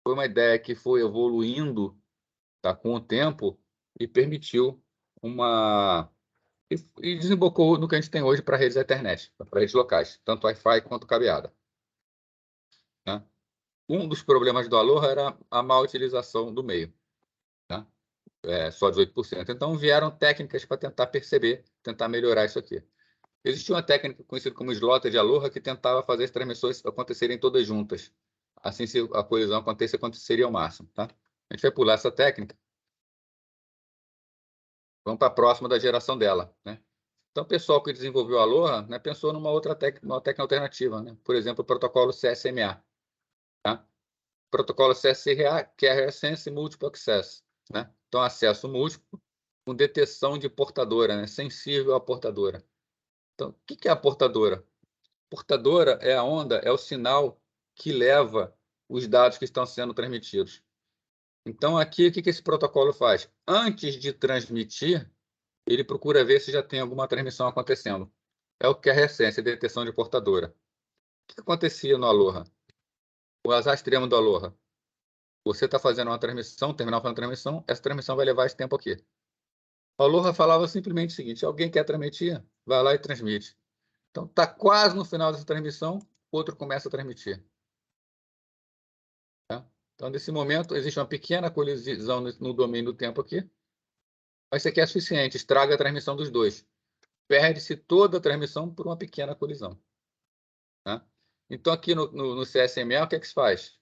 foi uma ideia que foi evoluindo, tá, com o tempo e permitiu uma... E desembocou no que a gente tem hoje para redes da internet, para redes locais, tanto Wi-Fi quanto cabeada. Né? Um dos problemas do Aloha era a má utilização do meio. Tá? Só 18%. Então, vieram técnicas para tentar perceber, tentar melhorar isso aqui. Existia uma técnica conhecida como slot de Aloha que tentava fazer as transmissões acontecerem todas juntas. Assim, se a colisão aconteceria ao máximo. Tá? A gente vai pular essa técnica. Vamos para a próxima da geração dela. Né? Então, o pessoal que desenvolveu a Aloha, né, pensou numa outra técnica alternativa. Né? Por exemplo, o protocolo CSMA. Tá? O protocolo CSMA, que é Sense Multiple Access. Né? Então, acesso múltiplo com detecção de portadora, né? Sensível à portadora. Então, o que é a portadora? Portadora é a onda, é o sinal que leva os dados que estão sendo transmitidos. Então, aqui, o que esse protocolo faz? Antes de transmitir, ele procura ver se já tem alguma transmissão acontecendo. É o que é a essência, a detecção de portadora. O que acontecia no Aloha? O azar extremo do Aloha. Você está fazendo uma transmissão, terminar fazendo transmissão, essa transmissão vai levar esse tempo aqui. O Aloha falava simplesmente o seguinte: alguém quer transmitir? Vai lá e transmite. Então, está quase no final dessa transmissão, outro começa a transmitir. Tá? Então, nesse momento, existe uma pequena colisão no domínio do tempo aqui, mas isso aqui é suficiente, estraga a transmissão dos dois. Perde-se toda a transmissão por uma pequena colisão. Tá? Então, aqui no CSMA, o que é que se faz?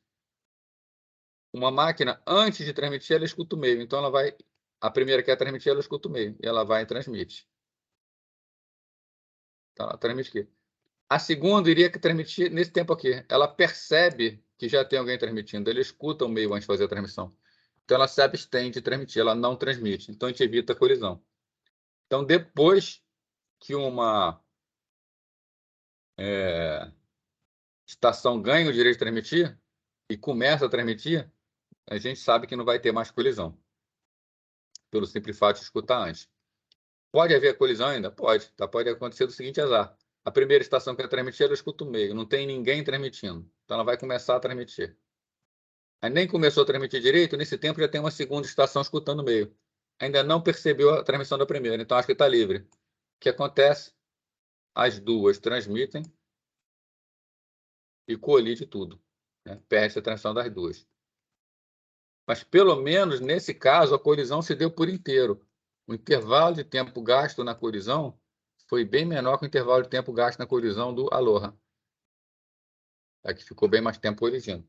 Uma máquina, antes de transmitir, ela escuta o meio. Então, ela vai... A primeira que quer transmitir, ela escuta o meio. E ela vai e transmite. Então, ela transmite aqui. A segunda iria transmitir nesse tempo aqui. Ela percebe que já tem alguém transmitindo. Ele escuta o meio antes de fazer a transmissão. Então, ela se abstém de transmitir. Ela não transmite. Então, a gente evita a colisão. Então, depois que uma estação ganha o direito de transmitir e começa a transmitir, a gente sabe que não vai ter mais colisão. Pelo simples fato de escutar antes. Pode haver colisão ainda? Pode. Tá? Pode acontecer do seguinte azar. A primeira estação que vai transmitir, ela escuta o meio. Não tem ninguém transmitindo. Então, ela vai começar a transmitir. Aí nem começou a transmitir direito, nesse tempo já tem uma segunda estação escutando o meio. Ainda não percebeu a transmissão da primeira, então acho que está livre. O que acontece? As duas transmitem e colide tudo. Né? Perde a transmissão das duas. Mas, pelo menos, nesse caso, a colisão se deu por inteiro. O intervalo de tempo gasto na colisão foi bem menor que o intervalo de tempo gasto na colisão do Aloha. Aqui ficou bem mais tempo colidindo.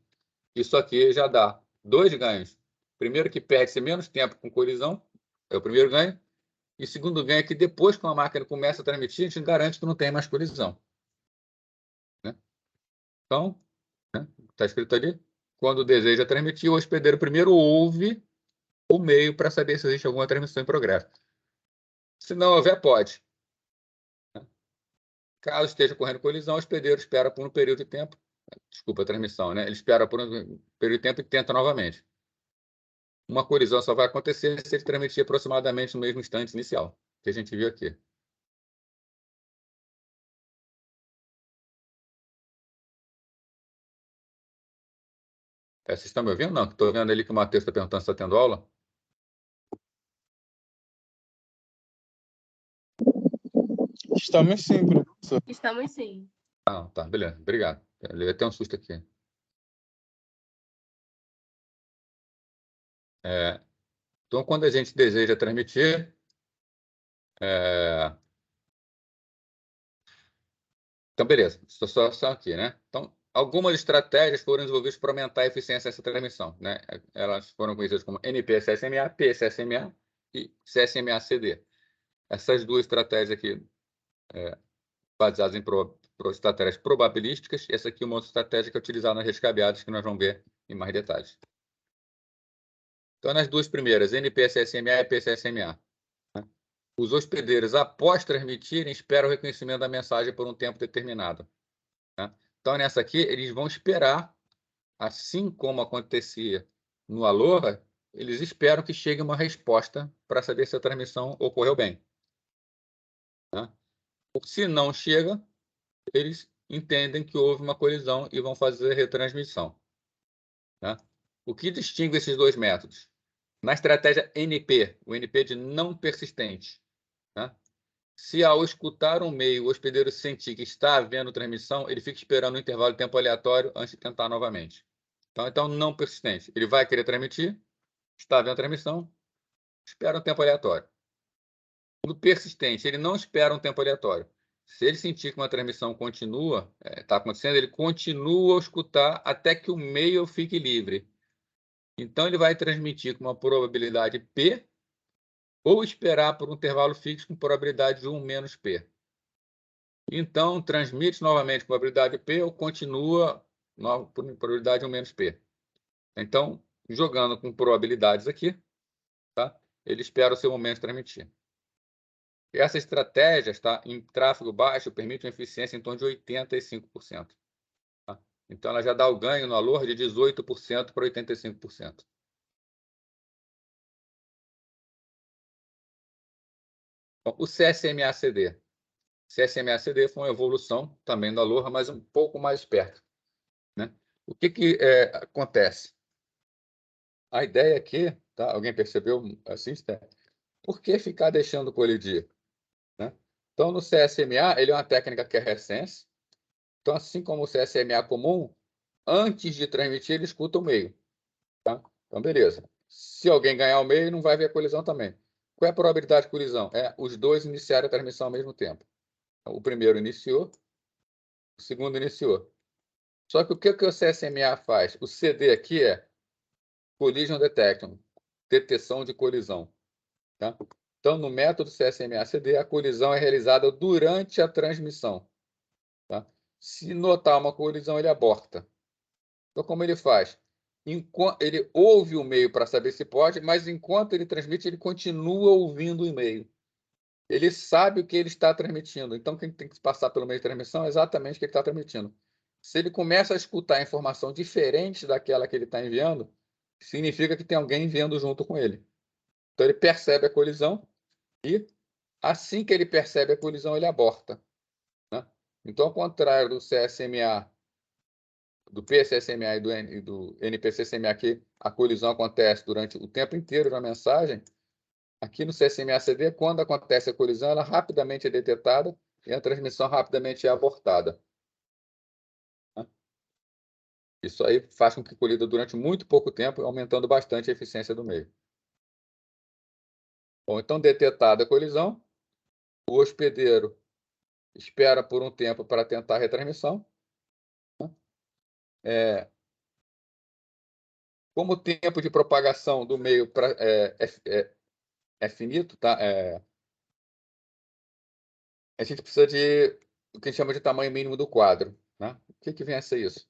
Isso aqui já dá dois ganhos. Primeiro, que perde-se menos tempo com colisão, é o primeiro ganho. E o segundo ganho é que depois que uma máquina começa a transmitir, a gente garante que não tem mais colisão. Né? Então, está escrito ali, quando deseja transmitir, o hospedeiro primeiro ouve o meio para saber se existe alguma transmissão em progresso. Se não houver, pode. Caso esteja ocorrendo colisão, o hospedeiro espera por um período de tempo. Desculpa a transmissão, né? Ele espera por um período de tempo e tenta novamente. Uma colisão só vai acontecer se ele transmitir aproximadamente no mesmo instante inicial, que a gente viu aqui. Vocês estão me ouvindo? Não, estou vendo ali que o Matheus está perguntando se está tendo aula. Estamos sim, professor. Estamos sim. Ah, tá, beleza, obrigado. Ele vai ter um susto aqui. Então, quando a gente deseja transmitir, então, beleza, só aqui, né? Então, algumas estratégias foram desenvolvidas para aumentar a eficiência dessa transmissão, né? Elas foram conhecidas como NP-SSMA, PSSMA e CSMA-CD. Essas duas estratégias aqui, baseadas em estratégias probabilísticas, essa aqui é uma outra estratégia que é utilizada nas redes cabeadas, que nós vamos ver em mais detalhes. Então, nas duas primeiras, NP-SSMA e PSSMA, os hospedeiros, após transmitirem, esperam o reconhecimento da mensagem por um tempo determinado. Né? Então, nessa aqui, eles vão esperar, assim como acontecia no Aloha, eles esperam que chegue uma resposta para saber se a transmissão ocorreu bem. Né? Se não chega, eles entendem que houve uma colisão e vão fazer a retransmissão. Né? O que distingue esses dois métodos? Na estratégia NP, o NP de não persistente, né? Se ao escutar um meio o hospedeiro sentir que está havendo transmissão, ele fica esperando um intervalo de tempo aleatório antes de tentar novamente. Então não persistente. Ele vai querer transmitir, está havendo transmissão, espera um tempo aleatório. No persistente, ele não espera um tempo aleatório. Se ele sentir que uma transmissão continua, está acontecendo, ele continua a escutar até que o meio fique livre. Então, ele vai transmitir com uma probabilidade P ou esperar por um intervalo fixo com probabilidade de 1 menos P. Então, transmite novamente com probabilidade P ou continua por probabilidade de 1 menos P. Então, jogando com probabilidades aqui, tá? Ele espera o seu momento de transmitir. Essa estratégia, tá, em tráfego baixo, permite uma eficiência em torno de 85%. Tá? Então, ela já dá o ganho no valor de 18% para 85%. Bom, o CSMA-CD. CSMA-CD foi uma evolução também da LoRa, mas um pouco mais perto, né? O que acontece? A ideia aqui, tá? Alguém percebeu assim, Steph? Por que ficar deixando colidir? Né? Então, no CSMA, ele é uma técnica que é resense. Então, assim como o CSMA comum, antes de transmitir, ele escuta o meio. Tá? Então, beleza. Se alguém ganhar o meio, não vai ver a colisão também. Qual é a probabilidade de colisão? É os dois iniciarem a transmissão ao mesmo tempo. Então, o primeiro iniciou, o segundo iniciou. Só que o que o CSMA faz? O CD aqui é Collision Detection, detecção de colisão. Tá? Então, no método CSMA-CD, a colisão é realizada durante a transmissão. Tá? Se notar uma colisão, ele aborta. Então, como ele faz? Ele ouve o e-mail para saber se pode, mas enquanto ele transmite, ele continua ouvindo o e-mail. Ele sabe o que ele está transmitindo. Então, quem tem que passar pelo meio de transmissão é exatamente o que ele está transmitindo. Se ele começa a escutar informação diferente daquela que ele está enviando, significa que tem alguém enviando junto com ele. Então, ele percebe a colisão e, assim que ele percebe a colisão, ele aborta. Né? Então, ao contrário do CSMA, do PCSMA e do NPCSMA, que a colisão acontece durante o tempo inteiro da mensagem, aqui no CSMA-CD, quando acontece a colisão, ela rapidamente é detetada e a transmissão rapidamente é abortada. Isso aí faz com que colida durante muito pouco tempo, aumentando bastante a eficiência do meio. Bom, então, detetada a colisão, o hospedeiro espera por um tempo para tentar a retransmissão. Como o tempo de propagação do meio é finito, tá? A gente precisa de o que a gente chama de tamanho mínimo do quadro. Né? O que vem a ser isso?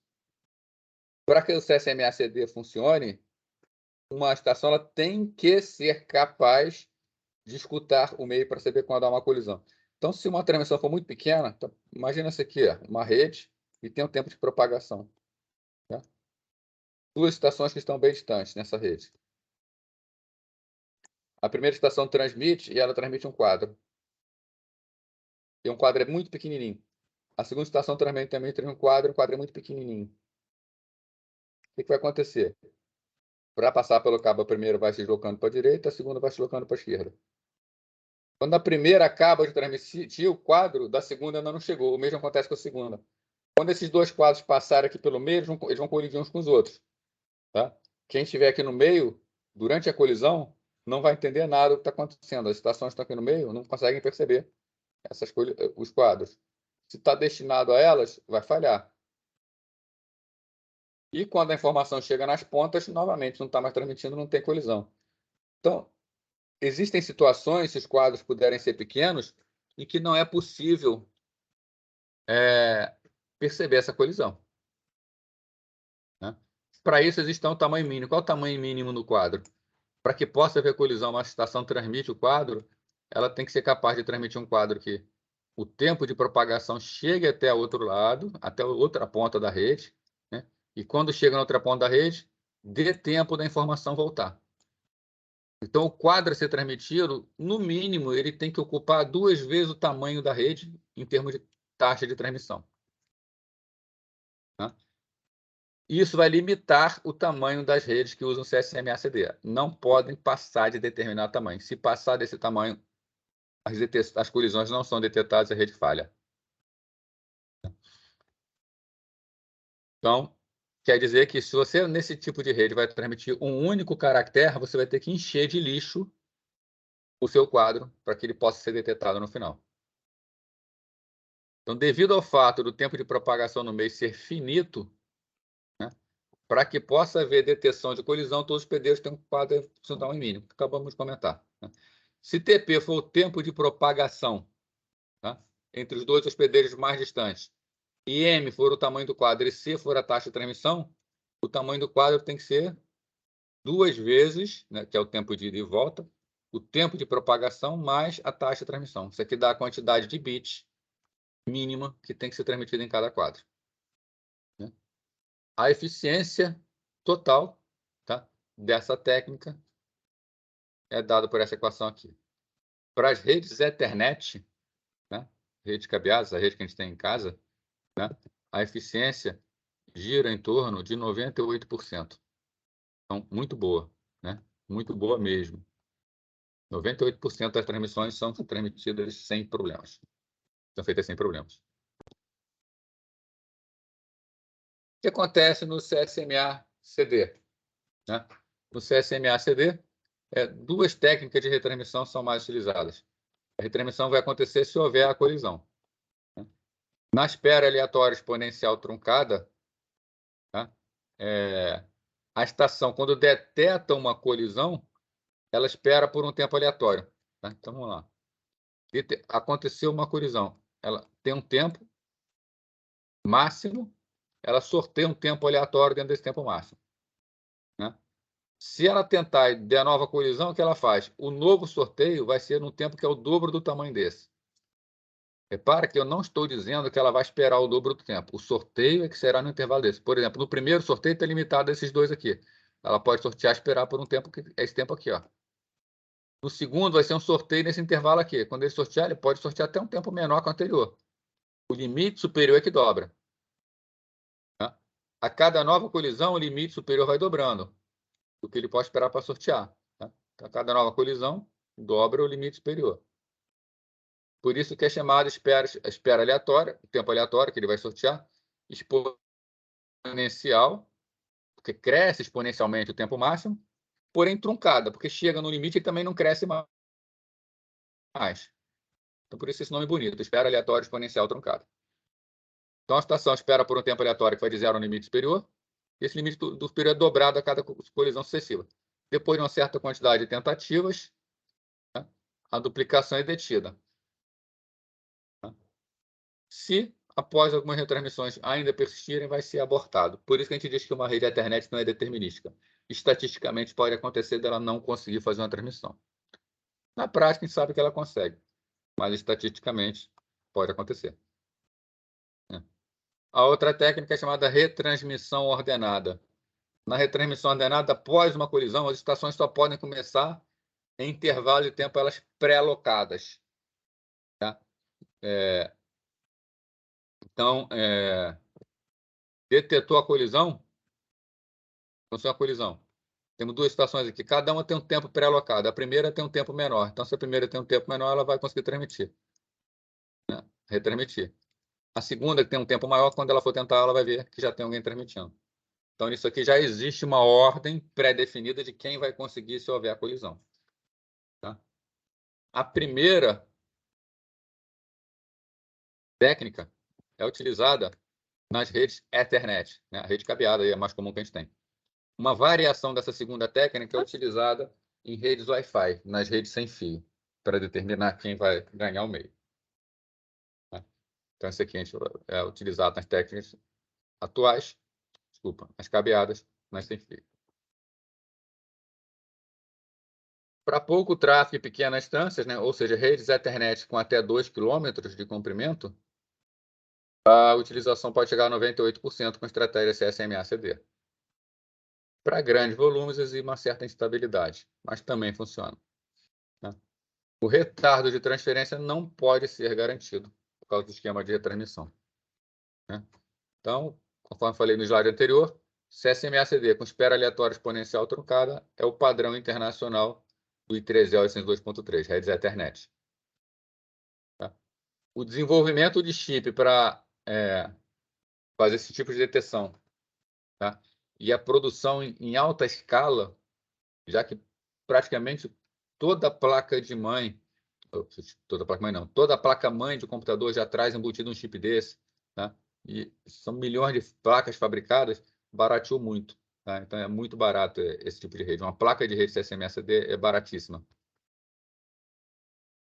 Para que o CSMA-CD funcione, uma estação ela tem que ser capaz de escutar o meio para saber quando há uma colisão. Então, se uma transmissão for muito pequena, então, imagina isso aqui, uma rede e tem um tempo de propagação. Tá? Duas estações que estão bem distantes nessa rede. A primeira estação transmite e ela transmite um quadro. E um quadro é muito pequenininho. A segunda estação também tem um quadro é muito pequenininho. O que vai acontecer? Para passar pelo cabo, a primeira vai se deslocando para a direita, a segunda vai se deslocando para a esquerda. Quando a primeira acaba de transmitir, o quadro da segunda ainda não chegou. O mesmo acontece com a segunda. Quando esses dois quadros passarem aqui pelo meio, eles vão colidir uns com os outros. Tá? Quem estiver aqui no meio, durante a colisão, não vai entender nada do que está acontecendo. As estações que estão aqui no meio não conseguem perceber os quadros. Se está destinado a elas, vai falhar. E quando a informação chega nas pontas, novamente, não está mais transmitindo, não tem colisão. Então, existem situações, se os quadros puderem ser pequenos, em que não é possível perceber essa colisão. Né? Para isso, existe um tamanho mínimo. Qual é o tamanho mínimo no quadro? Para que possa haver colisão, uma estação transmite o quadro, ela tem que ser capaz de transmitir um quadro que o tempo de propagação chegue até o outro lado, até a outra ponta da rede, né? E quando chega na outra ponta da rede, dê tempo da informação voltar. Então, o quadro a ser transmitido, no mínimo, ele tem que ocupar 2 vezes o tamanho da rede em termos de taxa de transmissão. Tá? Isso vai limitar o tamanho das redes que usam CSMA-CD. Não podem passar de determinado tamanho. Se passar desse tamanho, as colisões não são detectadas e a rede falha. Então, quer dizer que se você, nesse tipo de rede, vai transmitir um único caractere, você vai ter que encher de lixo o seu quadro para que ele possa ser detectado no final. Então, devido ao fato do tempo de propagação no meio ser finito, né, para que possa haver detecção de colisão, todos os hospedeiros têm um quadro de tamanho mínimo, que acabamos de comentar. Né? Se TP for o tempo de propagação, tá, entre os dois hospedeiros mais distantes, e M for o tamanho do quadro e C for a taxa de transmissão, o tamanho do quadro tem que ser 2 vezes, né, que é o tempo de ida e volta, o tempo de propagação mais a taxa de transmissão. Isso aqui dá a quantidade de bits mínima que tem que ser transmitida em cada quadro. Né? A eficiência total, tá, dessa técnica é dada por essa equação aqui. Para as redes Ethernet, né, redes cabeadas, a rede que a gente tem em casa, né, a eficiência gira em torno de 98%. Então, muito boa, né? Muito boa mesmo. 98% das transmissões são transmitidas sem problemas. São feitas sem problemas. O que acontece no CSMA-CD? Né? No CSMA-CD, duas técnicas de retransmissão são mais utilizadas. A retransmissão vai acontecer se houver a colisão. Né? Na espera aleatória exponencial truncada, tá? A estação, quando detecta uma colisão, ela espera por um tempo aleatório. Tá? Então, vamos lá. Aconteceu uma colisão. Ela tem um tempo máximo, ela sorteia um tempo aleatório dentro desse tempo máximo. Né? Se ela tentar e der nova colisão, o que ela faz? O novo sorteio vai ser num tempo que é o dobro do tamanho desse. Repara que eu não estou dizendo que ela vai esperar o dobro do tempo. O sorteio é que será no intervalo desse. Por exemplo, no primeiro sorteio está limitado a esses dois aqui. Ela pode sortear e esperar por um tempo, que é esse tempo aqui. Ó. No segundo vai ser um sorteio nesse intervalo aqui. Quando ele sortear, ele pode sortear até um tempo menor que o anterior. O limite superior é que dobra. Tá? A cada nova colisão, o limite superior vai dobrando, o que ele pode esperar para sortear. Tá? A cada nova colisão, dobra o limite superior. Por isso que é chamado espera aleatória, o tempo aleatório que ele vai sortear, exponencial, porque cresce exponencialmente o tempo máximo, porém truncada, porque chega no limite e também não cresce mais. Então, por isso esse nome bonito, espera aleatória exponencial truncada. Então, a estação espera por um tempo aleatório que vai de zero ao limite superior, e esse limite do superior é dobrado a cada colisão sucessiva. Depois de uma certa quantidade de tentativas, né, a duplicação é detida. Se, após algumas retransmissões, ainda persistirem, vai ser abortado. Por isso que a gente diz que uma rede Ethernet não é determinística. Estatisticamente, pode acontecer dela não conseguir fazer uma transmissão. Na prática, a gente sabe que ela consegue, mas estatisticamente pode acontecer. A outra técnica é chamada retransmissão ordenada. Na retransmissão ordenada, após uma colisão, as estações só podem começar em intervalo de tempo elas pré-alocadas. Tá? Então, detetou a colisão, aconteceu a colisão. Temos duas estações aqui, cada uma tem um tempo pré-alocado. A primeira tem um tempo menor. Então, se a primeira tem um tempo menor, ela vai conseguir transmitir, né? Retransmitir. A segunda, que tem um tempo maior, quando ela for tentar, ela vai ver que já tem alguém transmitindo. Então, nisso aqui já existe uma ordem pré-definida de quem vai conseguir se houver a colisão. Tá? A primeira técnica é utilizada nas redes Ethernet, né? A rede cabeada é a mais comum que a gente tem. Uma variação dessa segunda técnica é utilizada em redes Wi-Fi, nas redes sem fio, para determinar quem vai ganhar o meio. Então, esse aqui é utilizado nas técnicas atuais, desculpa, nas cabeadas, mas sem fio. Para pouco tráfego e pequenas distâncias, né, ou seja, redes Ethernet com até 2 km de comprimento, a utilização pode chegar a 98% com estratégia CSMA-CD. Para grandes volumes, existe uma certa instabilidade, mas também funciona. Né? O retardo de transferência não pode ser garantido por causa do esquema de retransmissão. Né? Então, conforme falei no slide anterior, CSMA-CD com espera aleatória exponencial truncada é o padrão internacional do I3E 802.3, redes Ethernet. Tá? O desenvolvimento de chip para fazer esse tipo de detecção, tá? E a produção em alta escala, já que praticamente toda placa de mãe, toda placa mãe não, toda placa mãe de computador já traz embutido um chip desse, tá? E são milhões de placas fabricadas, barateou muito, tá? Então é muito barato esse tipo de rede. Uma placa de rede CSMA-CD é baratíssima.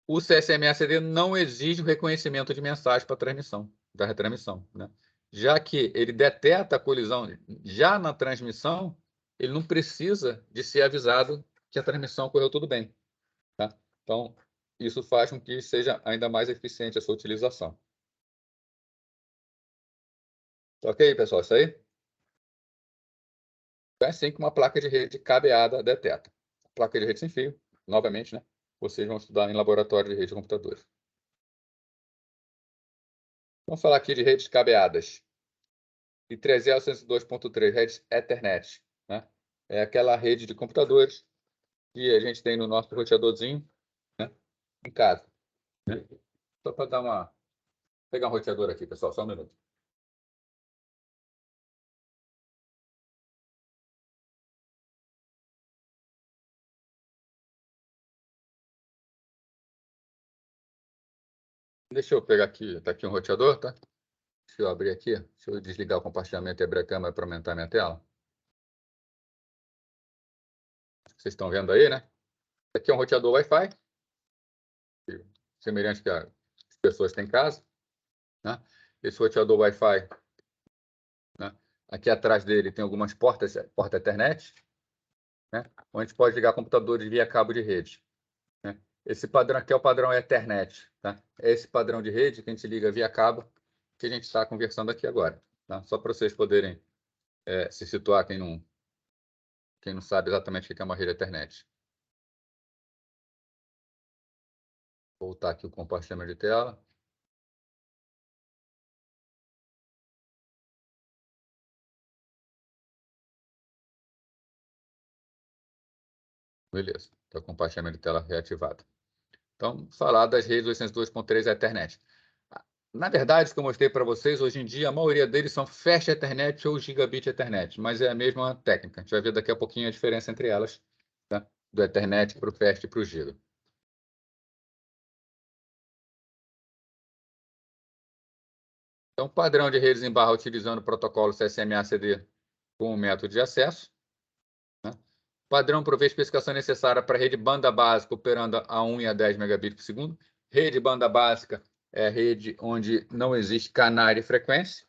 O CSMA-CD não exige o reconhecimento de mensagem para transmissão, da retransmissão, né? Já que ele detecta a colisão já na transmissão, ele não precisa de ser avisado que a transmissão correu tudo bem, tá? Então, isso faz com que seja ainda mais eficiente a sua utilização. Ok, pessoal? Isso aí? É assim que uma placa de rede cabeada detecta. Placa de rede sem fio, novamente, né? Vocês vão estudar em laboratório de rede de computadores. Vamos falar aqui de redes cabeadas. E 3.2.3, redes Ethernet, né? É aquela rede de computadores que a gente tem no nosso roteadorzinho, né? Em casa, né? Só para dar uma... pegar um roteador aqui, pessoal, só um minuto. Deixa eu pegar aqui, tá aqui um roteador, tá? Deixa eu abrir aqui, deixa eu desligar o compartilhamento e abrir a câmera para aumentar a minha tela. Vocês estão vendo aí, né? Aqui é um roteador Wi-Fi, semelhante que as pessoas têm em casa, né? Esse roteador Wi-Fi, né? Aqui atrás dele tem algumas porta Ethernet, né? Onde a gente pode ligar computadores via cabo de rede, né? Esse padrão aqui é o padrão Ethernet, tá? É esse padrão de rede que a gente liga via cabo que a gente está conversando aqui agora, tá? Só para vocês poderem se situar, quem não sabe exatamente o que é uma rede Ethernet. Vou voltar aqui o compartilhamento de tela. Beleza, está o compartilhamento de tela reativado. Então, falar das redes 802.3 Ethernet. Na verdade, o que eu mostrei para vocês, hoje em dia, a maioria deles são Fast Ethernet ou Gigabit Ethernet, mas é a mesma técnica. A gente vai ver daqui a pouquinho a diferença entre elas, tá? Do Ethernet para o Fast e para o Giga. Então, padrão de redes em barra utilizando o protocolo CSMA-CD como método de acesso, né? Padrão provê a especificação necessária para rede banda básica operando a 1 e a 10 megabits por segundo. Rede banda básica é rede onde não existe canal de frequência,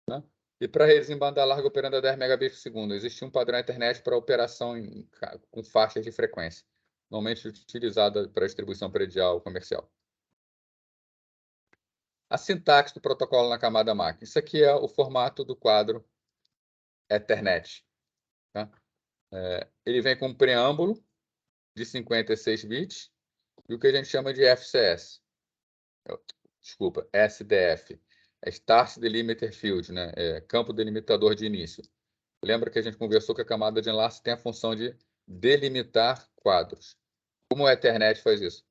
né? E para redes em banda larga operando a 10 megabits por segundo, existe um padrão internet para operação com faixas de frequência, normalmente utilizada para distribuição predial comercial. A sintaxe do protocolo na camada máquina. Isso aqui é o formato do quadro Ethernet, tá? Ele vem com um preâmbulo de 56 bits e o que a gente chama de FCS. Desculpa, SDF. É Start Delimiter Field, né? É campo delimitador de início. Lembra que a gente conversou que a camada de enlace tem a função de delimitar quadros. Como o Ethernet faz isso?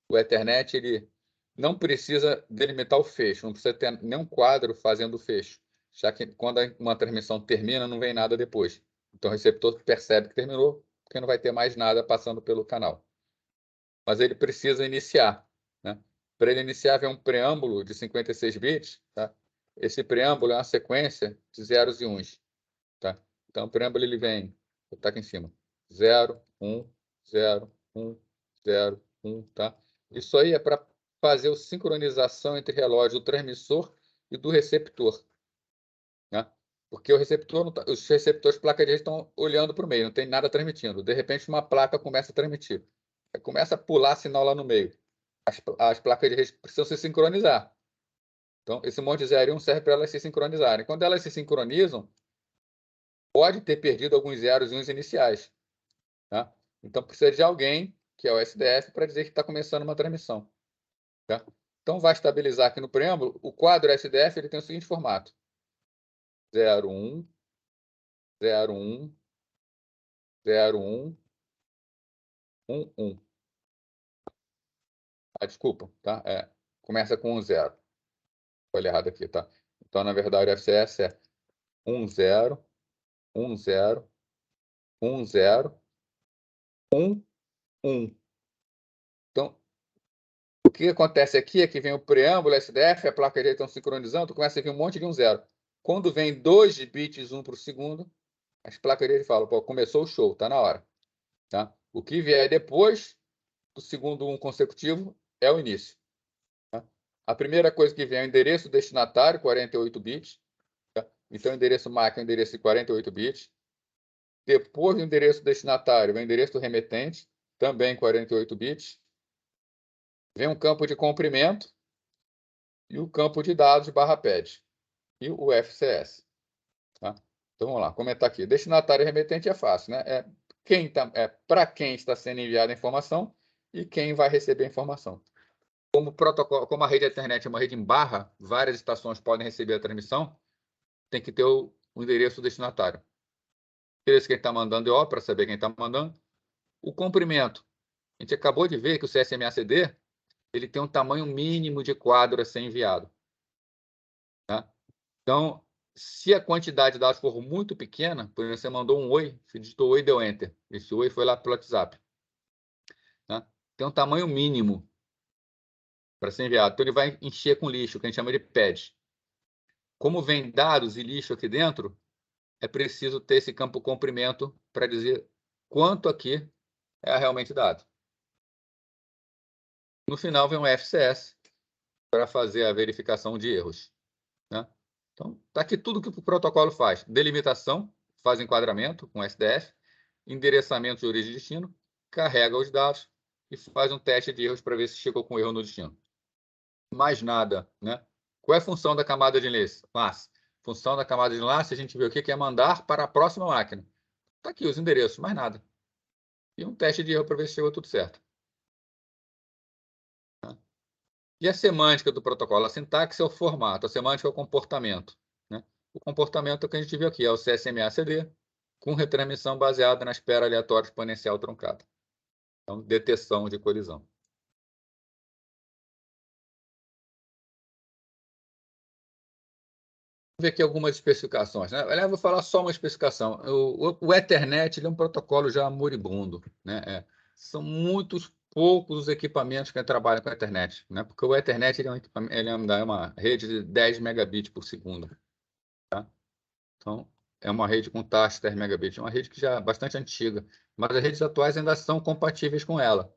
O Ethernet ele não precisa delimitar o fecho, não precisa ter nenhum quadro fazendo o fecho, já que quando uma transmissão termina, não vem nada depois. Então o receptor percebe que terminou, porque não vai ter mais nada passando pelo canal. Mas ele precisa iniciar, né? Para ele iniciar, vem um preâmbulo de 56 bits, tá? Esse preâmbulo é uma sequência de zeros e uns, tá? Então o preâmbulo ele vem, vou botar aqui em cima, 0, 1, 0, 1, 0, 1, tá? Isso aí é para fazer a sincronização entre relógio do transmissor e do receptor, né? Porque o receptor não tá, os receptores de placa de rede estão olhando para o meio, não tem nada transmitindo. De repente, uma placa começa a transmitir. Começa a pular sinal lá no meio. As placas de rede precisam se sincronizar. Então, esse monte de 0 e 1 serve para elas se sincronizarem. Quando elas se sincronizam, pode ter perdido alguns zeros e uns iniciais, tá? Então, precisa de alguém, que é o SDF, para dizer que está começando uma transmissão, tá? Então, vai estabilizar aqui no preâmbulo. O quadro SDF ele tem o seguinte formato: 0, 1, 01, 01, 11. Desculpa, tá? Começa com 0. Olha errado aqui, tá? Então, na verdade, o FCS é 10, 10, 10, 11. Então, o que acontece aqui é que vem o preâmbulo, SDF, a placa de rede estão sincronizando, começa a vir um monte de 0. Quando vem 2 bits 1 por segundo, as placas de rede falam, pô, começou o show, tá na hora. Tá? O que vier depois do segundo 1 consecutivo é o início. Tá? A primeira coisa que vem é o endereço destinatário, 48 bits. Tá? Então, o endereço MAC é o endereço de 48 bits. Depois do endereço destinatário, vem o endereço do remetente, também 48 bits. Vem um campo de comprimento e o campo de dados /pad e o FCS. Tá? Então, vamos lá, comentar aqui. Destinatário e remetente é fácil, né? Para quem está sendo enviada a informação e quem vai receber a informação. Como a rede da internet é uma rede em barra, várias estações podem receber a transmissão, tem que ter o endereço destinatário. O endereço que a gente está mandando é O, para saber quem está mandando. O comprimento. A gente acabou de ver que o CSMA-CD ele tem um tamanho mínimo de quadro a ser enviado. Tá? Então, se a quantidade de dados for muito pequena, por exemplo, você mandou um oi, você digitou oi e deu enter. Esse oi foi lá pelo WhatsApp. Tá? Tem um tamanho mínimo para ser enviado. Então, ele vai encher com lixo, que a gente chama de pad. Como vem dados e lixo aqui dentro, é preciso ter esse campo comprimento para dizer quanto aqui é realmente dado. No final, vem um FCS para fazer a verificação de erros. Né? Então, está aqui tudo que o protocolo faz. Delimitação, faz enquadramento com SDF, endereçamento de origem e destino, carrega os dados e faz um teste de erros para ver se chegou com erro no destino. Mais nada. Né? Qual é a função da camada de enlace? Função da camada de enlace, a gente vê o que é mandar para a próxima máquina. Está aqui os endereços, mais nada. E um teste de erro para ver se chegou tudo certo. E a semântica do protocolo? A sintaxe é o formato, a semântica é o comportamento. Né? O comportamento que a gente viu aqui é o CSMA-CD, com retransmissão baseada na espera aleatória exponencial truncada. Então, detecção de colisão. Vamos ver aqui algumas especificações. Né? Aliás, vou falar só uma especificação. O Ethernet ele é um protocolo já moribundo. Né? São muitos poucos os equipamentos que trabalham com a Ethernet. Né? Porque o Ethernet ele é uma rede de 10 megabits por segundo. Tá? Então, é uma rede com taxa de 10 megabits. É uma rede que já é bastante antiga. Mas as redes atuais ainda são compatíveis com ela.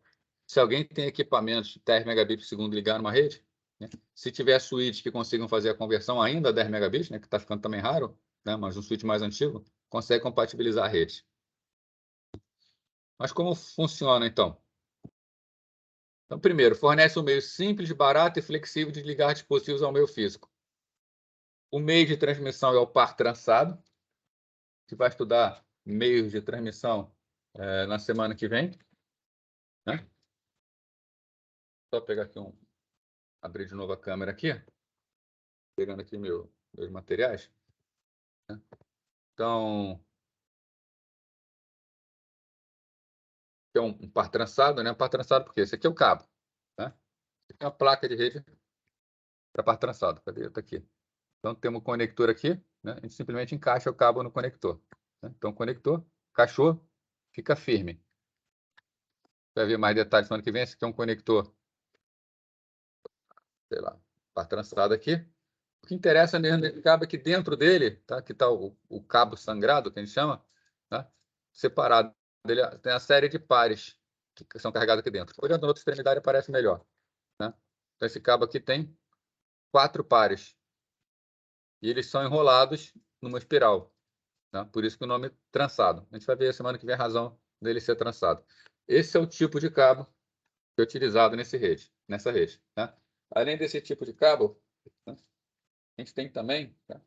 Se alguém tem equipamentos de 10 megabits por segundo ligar numa rede, né? Se tiver switch que consigam fazer a conversão ainda a 10 megabits, né? Que está ficando também raro, né? Mas um switch mais antigo consegue compatibilizar a rede. Mas como funciona, então? Então, primeiro, fornece um meio simples, barato e flexível de ligar dispositivos ao meio físico. O meio de transmissão é o par trançado. A gente vai estudar meios de transmissão na semana que vem. Né? Só pegar aqui abrir de novo a câmera aqui. Pegando aqui meus materiais. Né? Então, é um par trançado, né? Um par trançado porque esse aqui é o cabo. Né? Esse aqui é uma placa de rede para par trançado. Cadê? Está aqui. Então, temos um conector aqui. Né? A gente simplesmente encaixa o cabo no conector. Né? Então, conector, encaixou, fica firme. Vai ver mais detalhes semana que vem. Esse aqui é um conector, sei lá, par trançado aqui. O que interessa mesmo é que cabo aqui dentro dele, tá? Que está o cabo sangrado, que a gente chama, tá? Separado. Ele tem a série de pares que são carregados aqui dentro. Olhando na outra extremidade aparece melhor. Né? Então, esse cabo aqui tem 4 pares. E eles são enrolados numa espiral. Né? Por isso que o nome é trançado. A gente vai ver semana que vem a razão dele ser trançado. Esse é o tipo de cabo que é utilizado nessa rede. Né? Além desse tipo de cabo, né? A gente tem também, tá?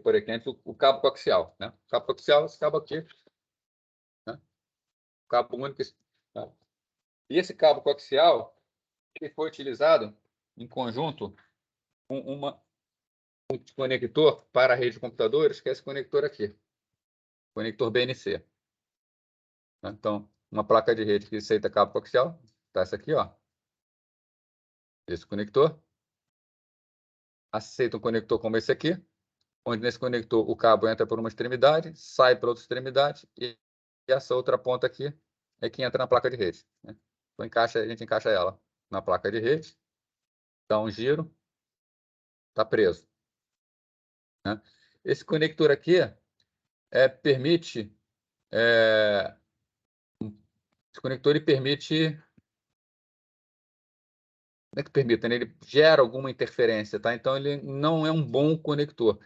Por aqui o cabo coaxial. Né? O cabo coaxial, esse cabo aqui. Né? O cabo único. Tá? E esse cabo coaxial ele foi utilizado em conjunto com conector para a rede de computadores, que é esse conector aqui, conector BNC. Então, uma placa de rede que aceita cabo coaxial, está essa aqui, ó. Esse conector. Aceita um conector como esse aqui, onde nesse conector o cabo entra por uma extremidade, sai para outra extremidade, e essa outra ponta aqui é que entra na placa de rede. Né? Então, a gente encaixa ela na placa de rede, dá um giro, está preso. Né? Esse conector aqui permite... esse conector ele permite... Não é que permita, né? Ele gera alguma interferência, tá? Então, ele não é um bom conector.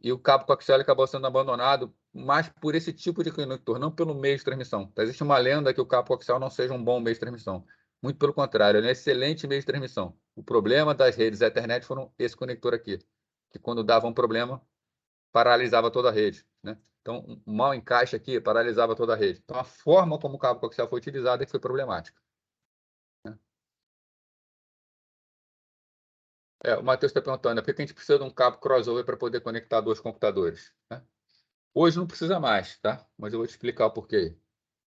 E o cabo coaxial acabou sendo abandonado mais por esse tipo de conector, não pelo meio de transmissão. Existe uma lenda que o cabo coaxial não seja um bom meio de transmissão. Muito pelo contrário, ele é um excelente meio de transmissão. O problema das redes Ethernet foram esse conector aqui, que quando dava um problema, paralisava toda a rede. Né? Então, um mau encaixe aqui paralisava toda a rede. Então, a forma como o cabo coaxial foi utilizado é que foi problemática. O Matheus está perguntando, por que a gente precisa de um cabo crossover para poder conectar dois computadores? Né? Hoje não precisa mais, tá? Mas eu vou te explicar o porquê.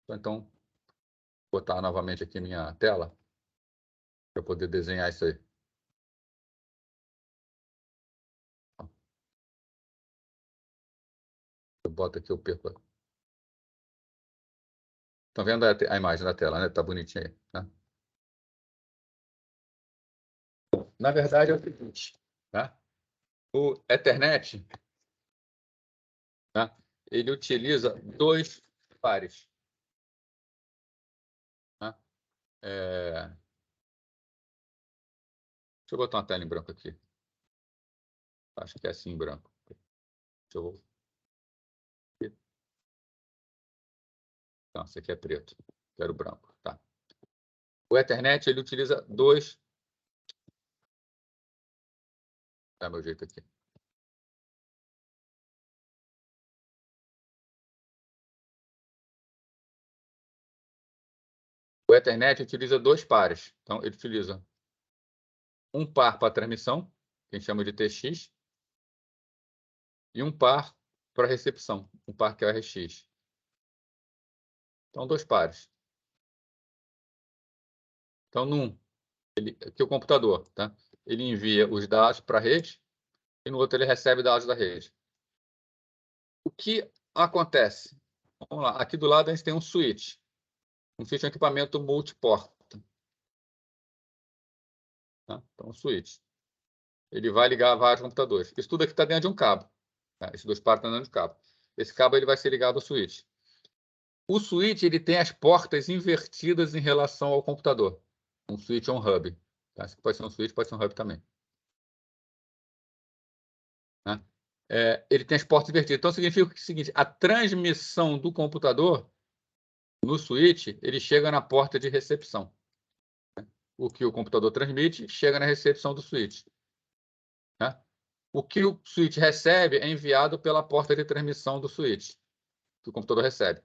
Então, vou botar novamente aqui minha tela para poder desenhar isso aí. Eu boto aqui o perco. Estão vendo a imagem da tela, né? Tá bonitinha aí. Né? Na verdade, é o seguinte, tá? O Ethernet, tá? Ele utiliza dois pares. Tá? Deixa eu botar uma tela em branco aqui. Acho que é assim em branco. Deixa eu... Não, esse aqui é preto. Quero branco. Tá. O Ethernet ele utiliza dois... Dá meu jeito aqui. O Ethernet utiliza dois pares. Então, ele utiliza um par para transmissão, que a gente chama de TX, e um par para recepção, um par que é o RX. Então, dois pares. Então, aqui é o computador, tá? Ele envia os dados para a rede e no outro ele recebe dados da rede. O que acontece? Vamos lá. Aqui do lado a gente tem um switch. Um switch é um equipamento multiporta. Tá? Então, um switch. Ele vai ligar a vários computadores. Isso tudo aqui está dentro de um cabo. Tá? Esses dois pares estão dentro de um cabo. Esse cabo ele vai ser ligado ao switch. O switch ele tem as portas invertidas em relação ao computador. Um switch é um hub. Tá? Isso pode ser um switch, pode ser um hub também. Né? Ele tem as portas invertidas. Então, significa o seguinte, a transmissão do computador no switch, ele chega na porta de recepção. O que o computador transmite, chega na recepção do switch. Né? O que o switch recebe é enviado pela porta de transmissão do switch, que o computador recebe.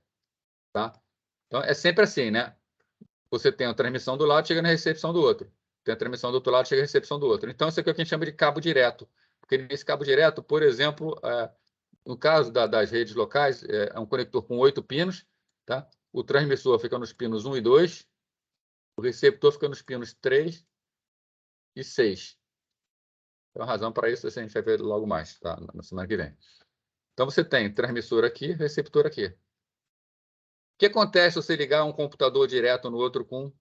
Tá? Então, é sempre assim, né? Você tem a transmissão do lado, chega na recepção do outro. Tem a transmissão do outro lado, chega na recepção do outro. Então, isso aqui é o que a gente chama de cabo direto. Porque nesse cabo direto, por exemplo, no caso das redes locais, é um conector com 8 pinos. Tá? O transmissor fica nos pinos 1 e 2. O receptor fica nos pinos 3 e 6. Tem uma razão para isso, a gente vai ver logo mais, tá? Na semana que vem. Então, você tem transmissor aqui, receptor aqui. O que acontece se você ligar um computador direto no outro com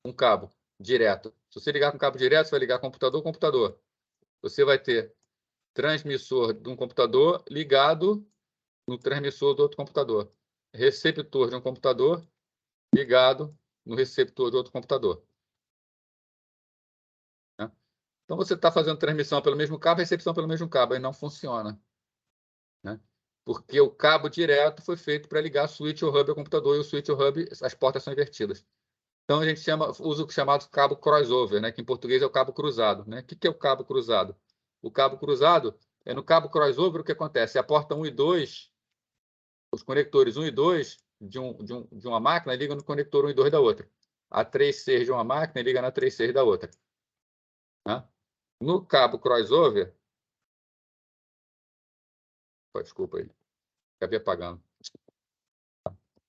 um cabo direto? Se você ligar com cabo direto, você vai ligar computador, computador. Você vai ter transmissor de um computador ligado no transmissor do outro computador. Receptor de um computador ligado no receptor do outro computador. Né? Então, você está fazendo transmissão pelo mesmo cabo, recepção pelo mesmo cabo, aí não funciona. Né? Porque o cabo direto foi feito para ligar switch ou hub ao computador, e o switch ou hub, as portas são invertidas. Então, a gente usa o chamado cabo crossover, né? Que em português é o cabo cruzado. Né? O que é o cabo cruzado? O cabo cruzado no cabo crossover, o que acontece? A porta 1 e 2, os conectores 1 e 2 de uma máquina ligam no conector 1 e 2 da outra. A 3C de uma máquina liga na 3C da outra. Né? No cabo crossover, Desculpa aí. Acabei apagando.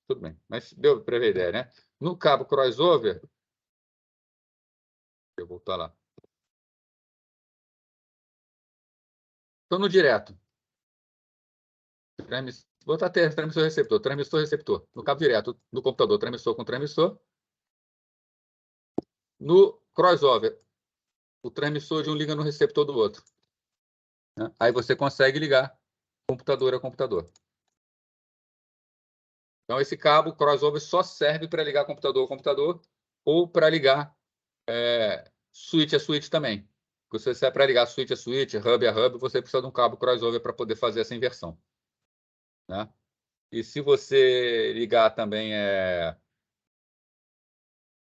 Tudo bem. Mas deu para ver a ideia, né? No cabo crossover, eu vou voltar lá. Estou no direto. Vou botar transmissor receptor, transmissor receptor. No cabo direto, no computador, transmissor com transmissor. No crossover, o transmissor de um liga no receptor do outro. Né? Aí você consegue ligar computador a computador. Então, esse cabo crossover só serve para ligar computador a computador ou para ligar switch a switch também. Se é para ligar switch a switch, hub a hub, você precisa de um cabo crossover para poder fazer essa inversão. Né? E se você ligar também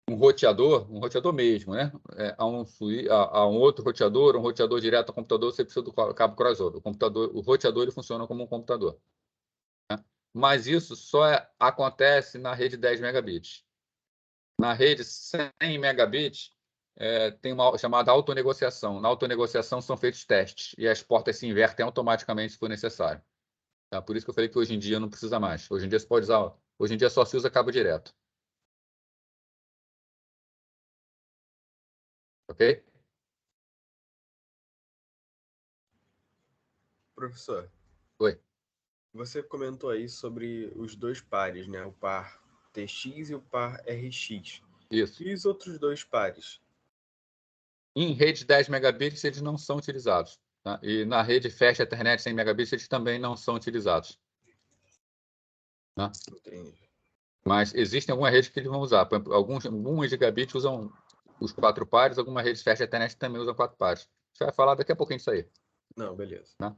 um roteador mesmo, né? A um outro roteador, um roteador direto ao computador, você precisa do cabo crossover. O roteador ele funciona como um computador. Né? Mas isso só acontece na rede 10 megabits. Na rede 100 megabits, tem uma chamada autonegociação. Na autonegociação são feitos testes e as portas se invertem automaticamente se for necessário. Tá? Por isso que eu falei que hoje em dia não precisa mais. Hoje em dia você pode usar. Hoje em dia só se usa cabo direto. Ok? Professor, Oi. você comentou aí sobre os dois pares, né? O par TX e o par RX. Isso. E os outros dois pares? Em rede 10 megabits, eles não são utilizados. Tá? E na rede Fast Ethernet 100 megabits, eles também não são utilizados. Tá? Entendi. Mas existem algumas redes que eles vão usar. Por exemplo, alguns gigabits usam os 4 pares, algumas redes Fast Ethernet também usam 4 pares. Você vai falar daqui a pouquinho disso aí. Não, beleza. Tá?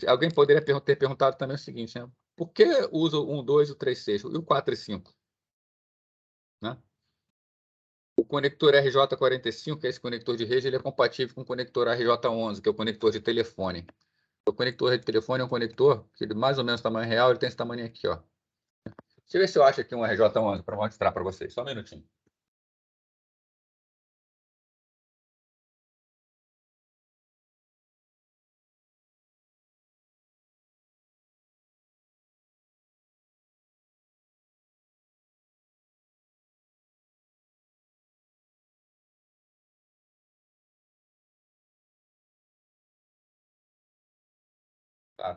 Alguém poderia ter perguntado também o seguinte, né? Por que usa o 1, 2, o 3, 6 e o 4 e 5? Né? O conector RJ45, que é esse conector de rede, ele é compatível com o conector RJ11, que é o conector de telefone. O conector de telefone é um conector que, mais ou menos tamanho real, ele tem esse tamanho aqui, ó. Deixa eu ver se eu acho aqui um RJ11 para mostrar para vocês. Só um minutinho.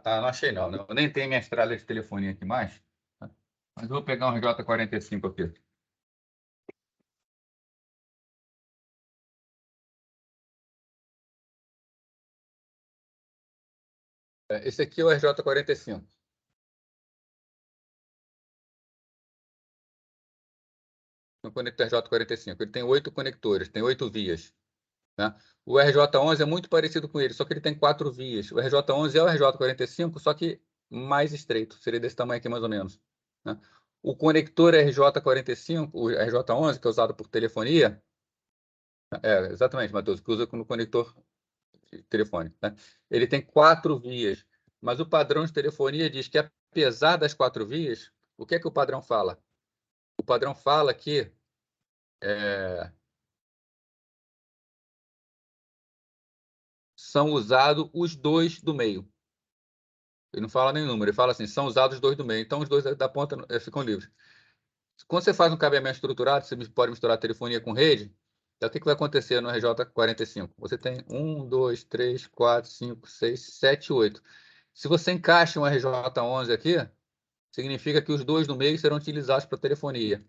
Tá, não achei não. Eu nem tenho minha estrada de telefonia aqui mais. Tá? Mas eu vou pegar um RJ45 aqui. Esse aqui é o RJ45. O conector RJ45. Ele tem 8 conectores, tem 8 vias. Né? O RJ11 é muito parecido com ele, só que ele tem 4 vias. O RJ11 é o RJ45, só que mais estreito. Seria desse tamanho aqui, mais ou menos. Né? O conector RJ45, o RJ11, que é usado por telefonia, exatamente, Matheus, que usa no conector de telefone. Né? Ele tem 4 vias, mas o padrão de telefonia diz que, apesar das 4 vias, o que é que o padrão fala? O padrão fala que são usados os dois do meio. Ele não fala nem número, ele fala assim, são usados os dois do meio. Então, os dois da ponta ficam livres. Quando você faz um cabeamento estruturado, você pode misturar telefonia com rede, então o que vai acontecer no RJ45? Você tem 1, 2, 3, 4, 5, 6, 7, 8. Se você encaixa um RJ11 aqui, significa que os dois do meio serão utilizados para telefonia.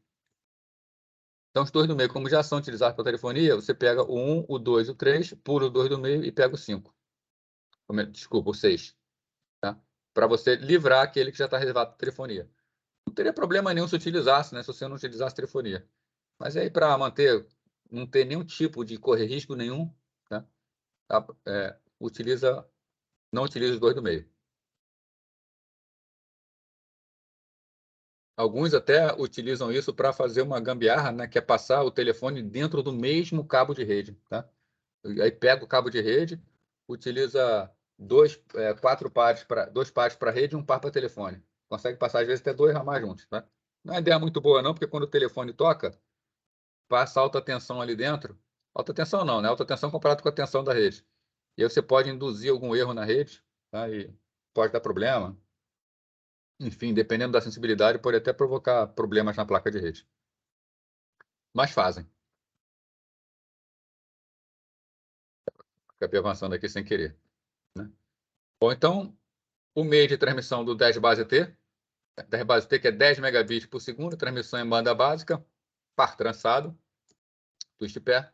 Então, os dois do meio, como já são utilizados para telefonia, você pega o 1, o 2, o 3, pula o 2 do meio e pega o 5. Desculpa, o 6. Tá? Para você livrar aquele que já está reservado para telefonia. Não teria problema nenhum se utilizasse, né? Se você não utilizasse telefonia. Mas aí, para não ter nenhum tipo de correr risco nenhum, né? Não utiliza os dois do meio. Alguns até utilizam isso para fazer uma gambiarra, né? Que é passar o telefone dentro do mesmo cabo de rede, tá? Aí pega o cabo de rede, utiliza dois pares para rede e um par para telefone. Consegue passar, às vezes, até 2 ramais juntos. Tá? Não é uma ideia muito boa, não, porque quando o telefone toca, passa alta tensão ali dentro. Alta tensão não, né? Alta tensão comparado com a tensão da rede. E aí você pode induzir algum erro na rede, tá? E pode dar problema. Enfim, dependendo da sensibilidade, pode até provocar problemas na placa de rede. Mas fazem. Acabei avançando aqui sem querer, né? Bom, então, o meio de transmissão do 10 base T, 10 base T, que é 10 megabits por segundo, transmissão em banda básica, par trançado, twist pair.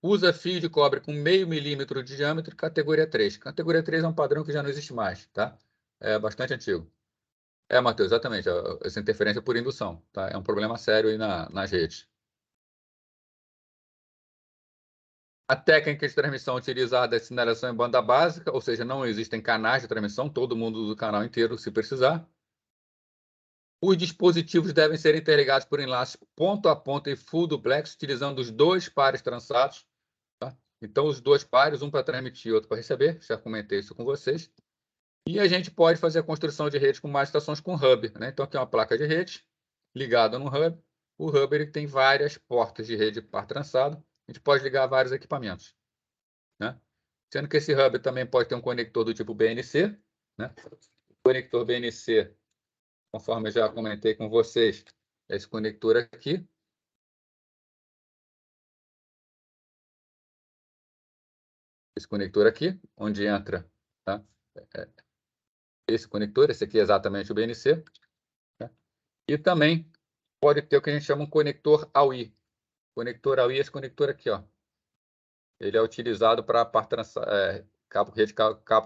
Usa fio de cobre com meio milímetro de diâmetro, categoria 3. Categoria 3 é um padrão que já não existe mais, tá? É bastante antigo. Matheus, exatamente. Essa interferência por indução, tá? É um problema sério aí nas redes. A técnica de transmissão utilizada é sinalização em banda básica, ou seja, não existem canais de transmissão, todo mundo usa o canal inteiro se precisar. Os dispositivos devem ser interligados por enlaces ponto a ponto e full duplex, utilizando os dois pares trançados. Tá? Então, os dois pares, um para transmitir e outro para receber. Já comentei isso com vocês. E a gente pode fazer a construção de redes com mais estações com hub, né? Então, aqui é uma placa de rede ligada no hub. O hub ele tem várias portas de rede par trançado. A gente pode ligar vários equipamentos, né? Sendo que esse hub também pode ter um conector do tipo BNC, né? O conector BNC, conforme eu já comentei com vocês, é esse conector aqui. Esse conector aqui, onde entra, tá? Esse conector, esse aqui é exatamente o BNC, né? E também pode ter o que a gente chama um conector AUI. Conector AUI é esse conector aqui, ó. Ele é utilizado para cabo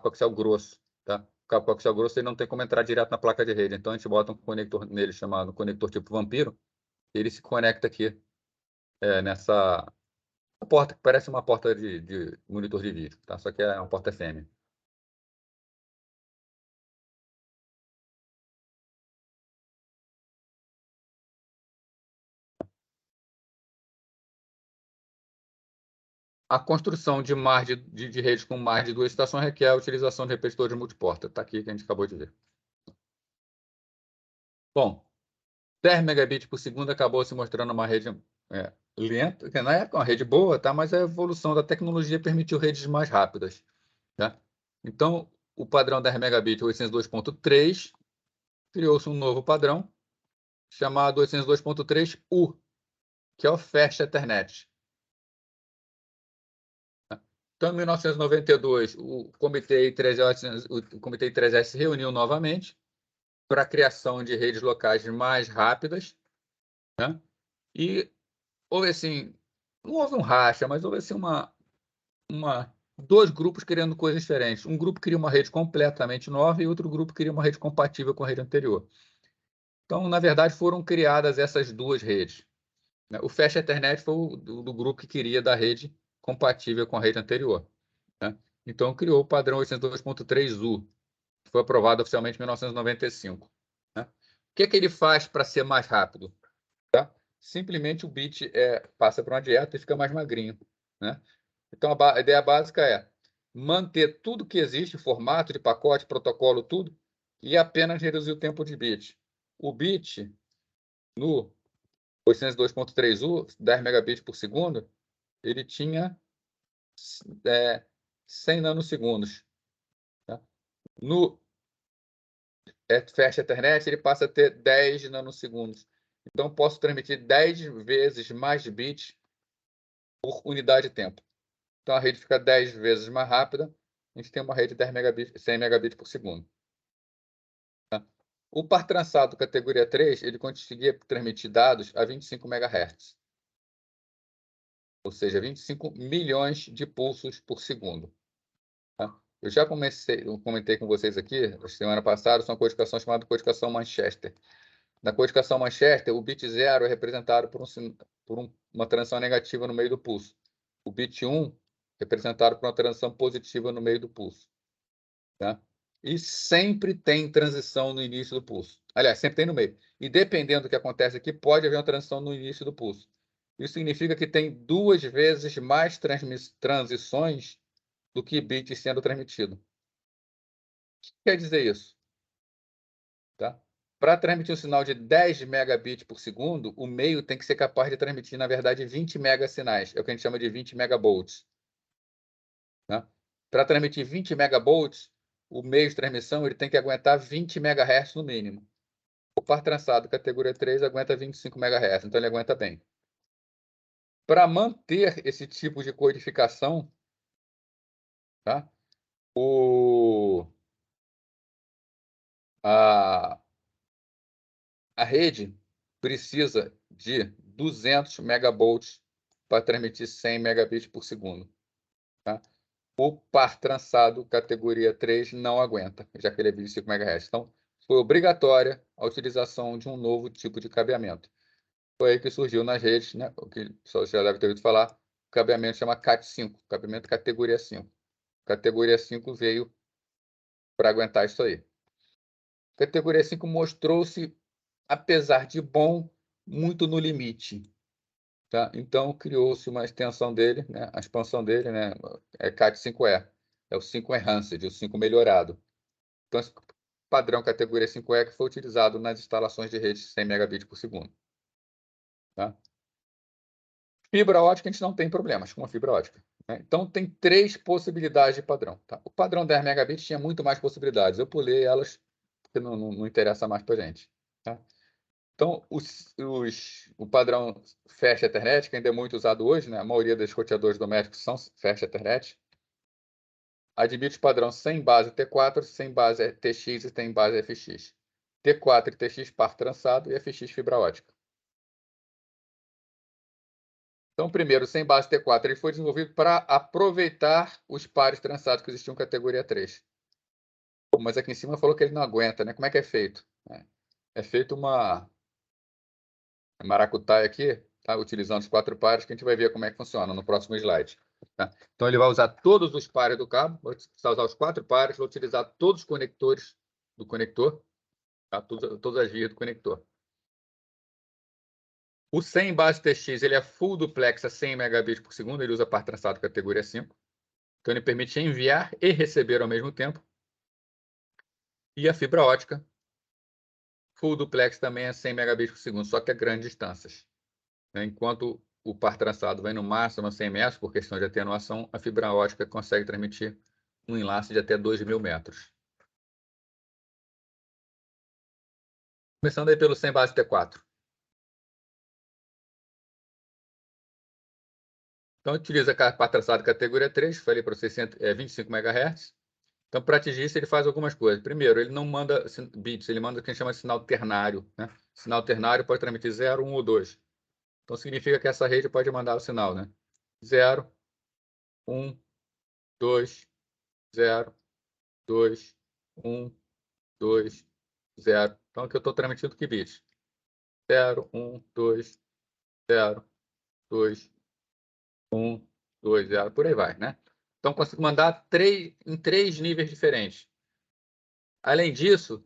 coaxial grosso, tá? O cabo coaxial grosso ele não tem como entrar direto na placa de rede, então a gente bota um conector nele chamado conector tipo vampiro, ele se conecta aqui nessa porta que parece uma porta de monitor de vídeo, tá? Só que é uma porta fêmea. A construção de rede com mais de 2 estações requer a utilização de repetidores multiporta. Está aqui que a gente acabou de ver. Bom, 10 megabits por segundo acabou se mostrando uma rede lenta, que na época é uma rede boa, tá? Mas a evolução da tecnologia permitiu redes mais rápidas, tá? Então, o padrão 10 megabits 802.3 criou-se um novo padrão chamado 802.3U, que é o Fast Ethernet. Então, em 1992, o Comitê I3S se reuniu novamente para a criação de redes locais mais rápidas, né? E houve assim, não houve um racha, mas houve assim dois grupos querendo coisas diferentes. Um grupo queria uma rede completamente nova e outro grupo queria uma rede compatível com a rede anterior. Então, na verdade, foram criadas essas duas redes, né? O Fast Ethernet foi do grupo que queria da rede compatível com a rede anterior, né? Então, criou o padrão 802.3U, que foi aprovado oficialmente em 1995. Né? O que ele faz para ser mais rápido? Tá? Simplesmente o bit passa por uma dieta e fica mais magrinho, né? Então, a ideia básica é manter tudo que existe, formato de pacote, protocolo, tudo, e apenas reduzir o tempo de bit. O bit, no 802.3U, 10 megabits por segundo, ele tinha 100 nanosegundos. Tá? No Fast Ethernet, ele passa a ter 10 nanosegundos. Então, posso transmitir 10 vezes mais bits por unidade de tempo. Então, a rede fica 10 vezes mais rápida. A gente tem uma rede de 10 megabits, 100 megabits por segundo. Tá? O par trançado categoria 3, ele conseguia transmitir dados a 25 MHz. Ou seja, 25 milhões de pulsos por segundo. Tá? Eu já comentei com vocês aqui, semana passada, uma codificação chamada codificação Manchester. Na codificação Manchester, o bit 0 é representado por uma transição negativa no meio do pulso. O bit 1 representado por uma transição positiva no meio do pulso. Tá? E sempre tem transição no início do pulso. Aliás, sempre tem no meio. E dependendo do que acontece aqui, pode haver uma transição no início do pulso. Isso significa que tem 2 vezes mais transições do que bits sendo transmitido. O que quer dizer isso? Tá? Para transmitir um sinal de 10 megabits por segundo, o meio tem que ser capaz de transmitir, na verdade, 20 megasinais. É o que a gente chama de 20 megavolts. Tá? Para transmitir 20 megavolts, o meio de transmissão ele tem que aguentar 20 MHz no mínimo. O par trançado categoria 3 aguenta 25 MHz, então ele aguenta bem. Para manter esse tipo de codificação, tá? A rede precisa de 200 megavolts para transmitir 100 megabits por segundo. Tá? O par trançado categoria 3 não aguenta, já que ele é 25 MHz. Então, foi obrigatória a utilização de um novo tipo de cabeamento. Foi aí que surgiu nas redes, né, o que o pessoal já deve ter ouvido falar, o cabeamento chama CAT5, cabeamento categoria 5. Categoria 5 veio para aguentar isso aí. Categoria 5 mostrou-se, apesar de bom, muito no limite. Tá? Então, criou-se uma extensão dele, né? A expansão dele, né? É CAT5E. É o 5 Enhanced, o 5 melhorado. Então, esse padrão categoria 5E que foi utilizado nas instalações de rede 100 megabits por segundo. Tá? Fibra ótica, a gente não tem problemas com a fibra ótica. Né? Então, tem 3 possibilidades de padrão. Tá? O padrão 10 megabits tinha muito mais possibilidades. Eu pulei elas porque não interessa mais para a gente. Tá? Então, o padrão Fast Ethernet, que ainda é muito usado hoje, né? A maioria dos roteadores domésticos são Fast Ethernet, admite o padrão sem base T4, sem base TX e sem base FX. T4 e TX par trançado e FX fibra ótica. Então, primeiro, sem base T4, ele foi desenvolvido para aproveitar os pares trançados que existiam em categoria 3. Mas aqui em cima falou que ele não aguenta, né? Como é que é feito? É feito uma maracutaia aqui, tá? Utilizando os 4 pares, que a gente vai ver como é que funciona no próximo slide. Tá? Então, ele vai usar todos os pares do cabo, vai usar os 4 pares, vai utilizar todos os conectores do conector, tá? Todas as vias do conector. O 100 base TX ele é full duplex a 100 megabits por segundo, ele usa par trançado categoria 5. Então, ele permite enviar e receber ao mesmo tempo. E a fibra ótica, full duplex também é 100 megabits por segundo, só que a grandes distâncias. Enquanto o par trançado vai no máximo a 100 metros, por questão de atenuação, a fibra ótica consegue transmitir um enlace de até 2.000 metros. Começando aí pelo 100 base T4. Então, utiliza par trançado categoria 3, falei para vocês, 25 MHz. Então, para atingir isso, ele faz algumas coisas. Primeiro, ele não manda bits, ele manda o que a gente chama de sinal ternário. Né? Sinal ternário pode transmitir 0, 1 ou 2. Então, significa que essa rede pode mandar o sinal, né? 0, 1, 2, 0, 2, 1, 2, 0. Então, aqui eu estou transmitindo que bits? 0, 1, 2, 0, 2, 1, 2, 0. Por aí vai, né? Então, consigo mandar em 3 níveis diferentes. Além disso,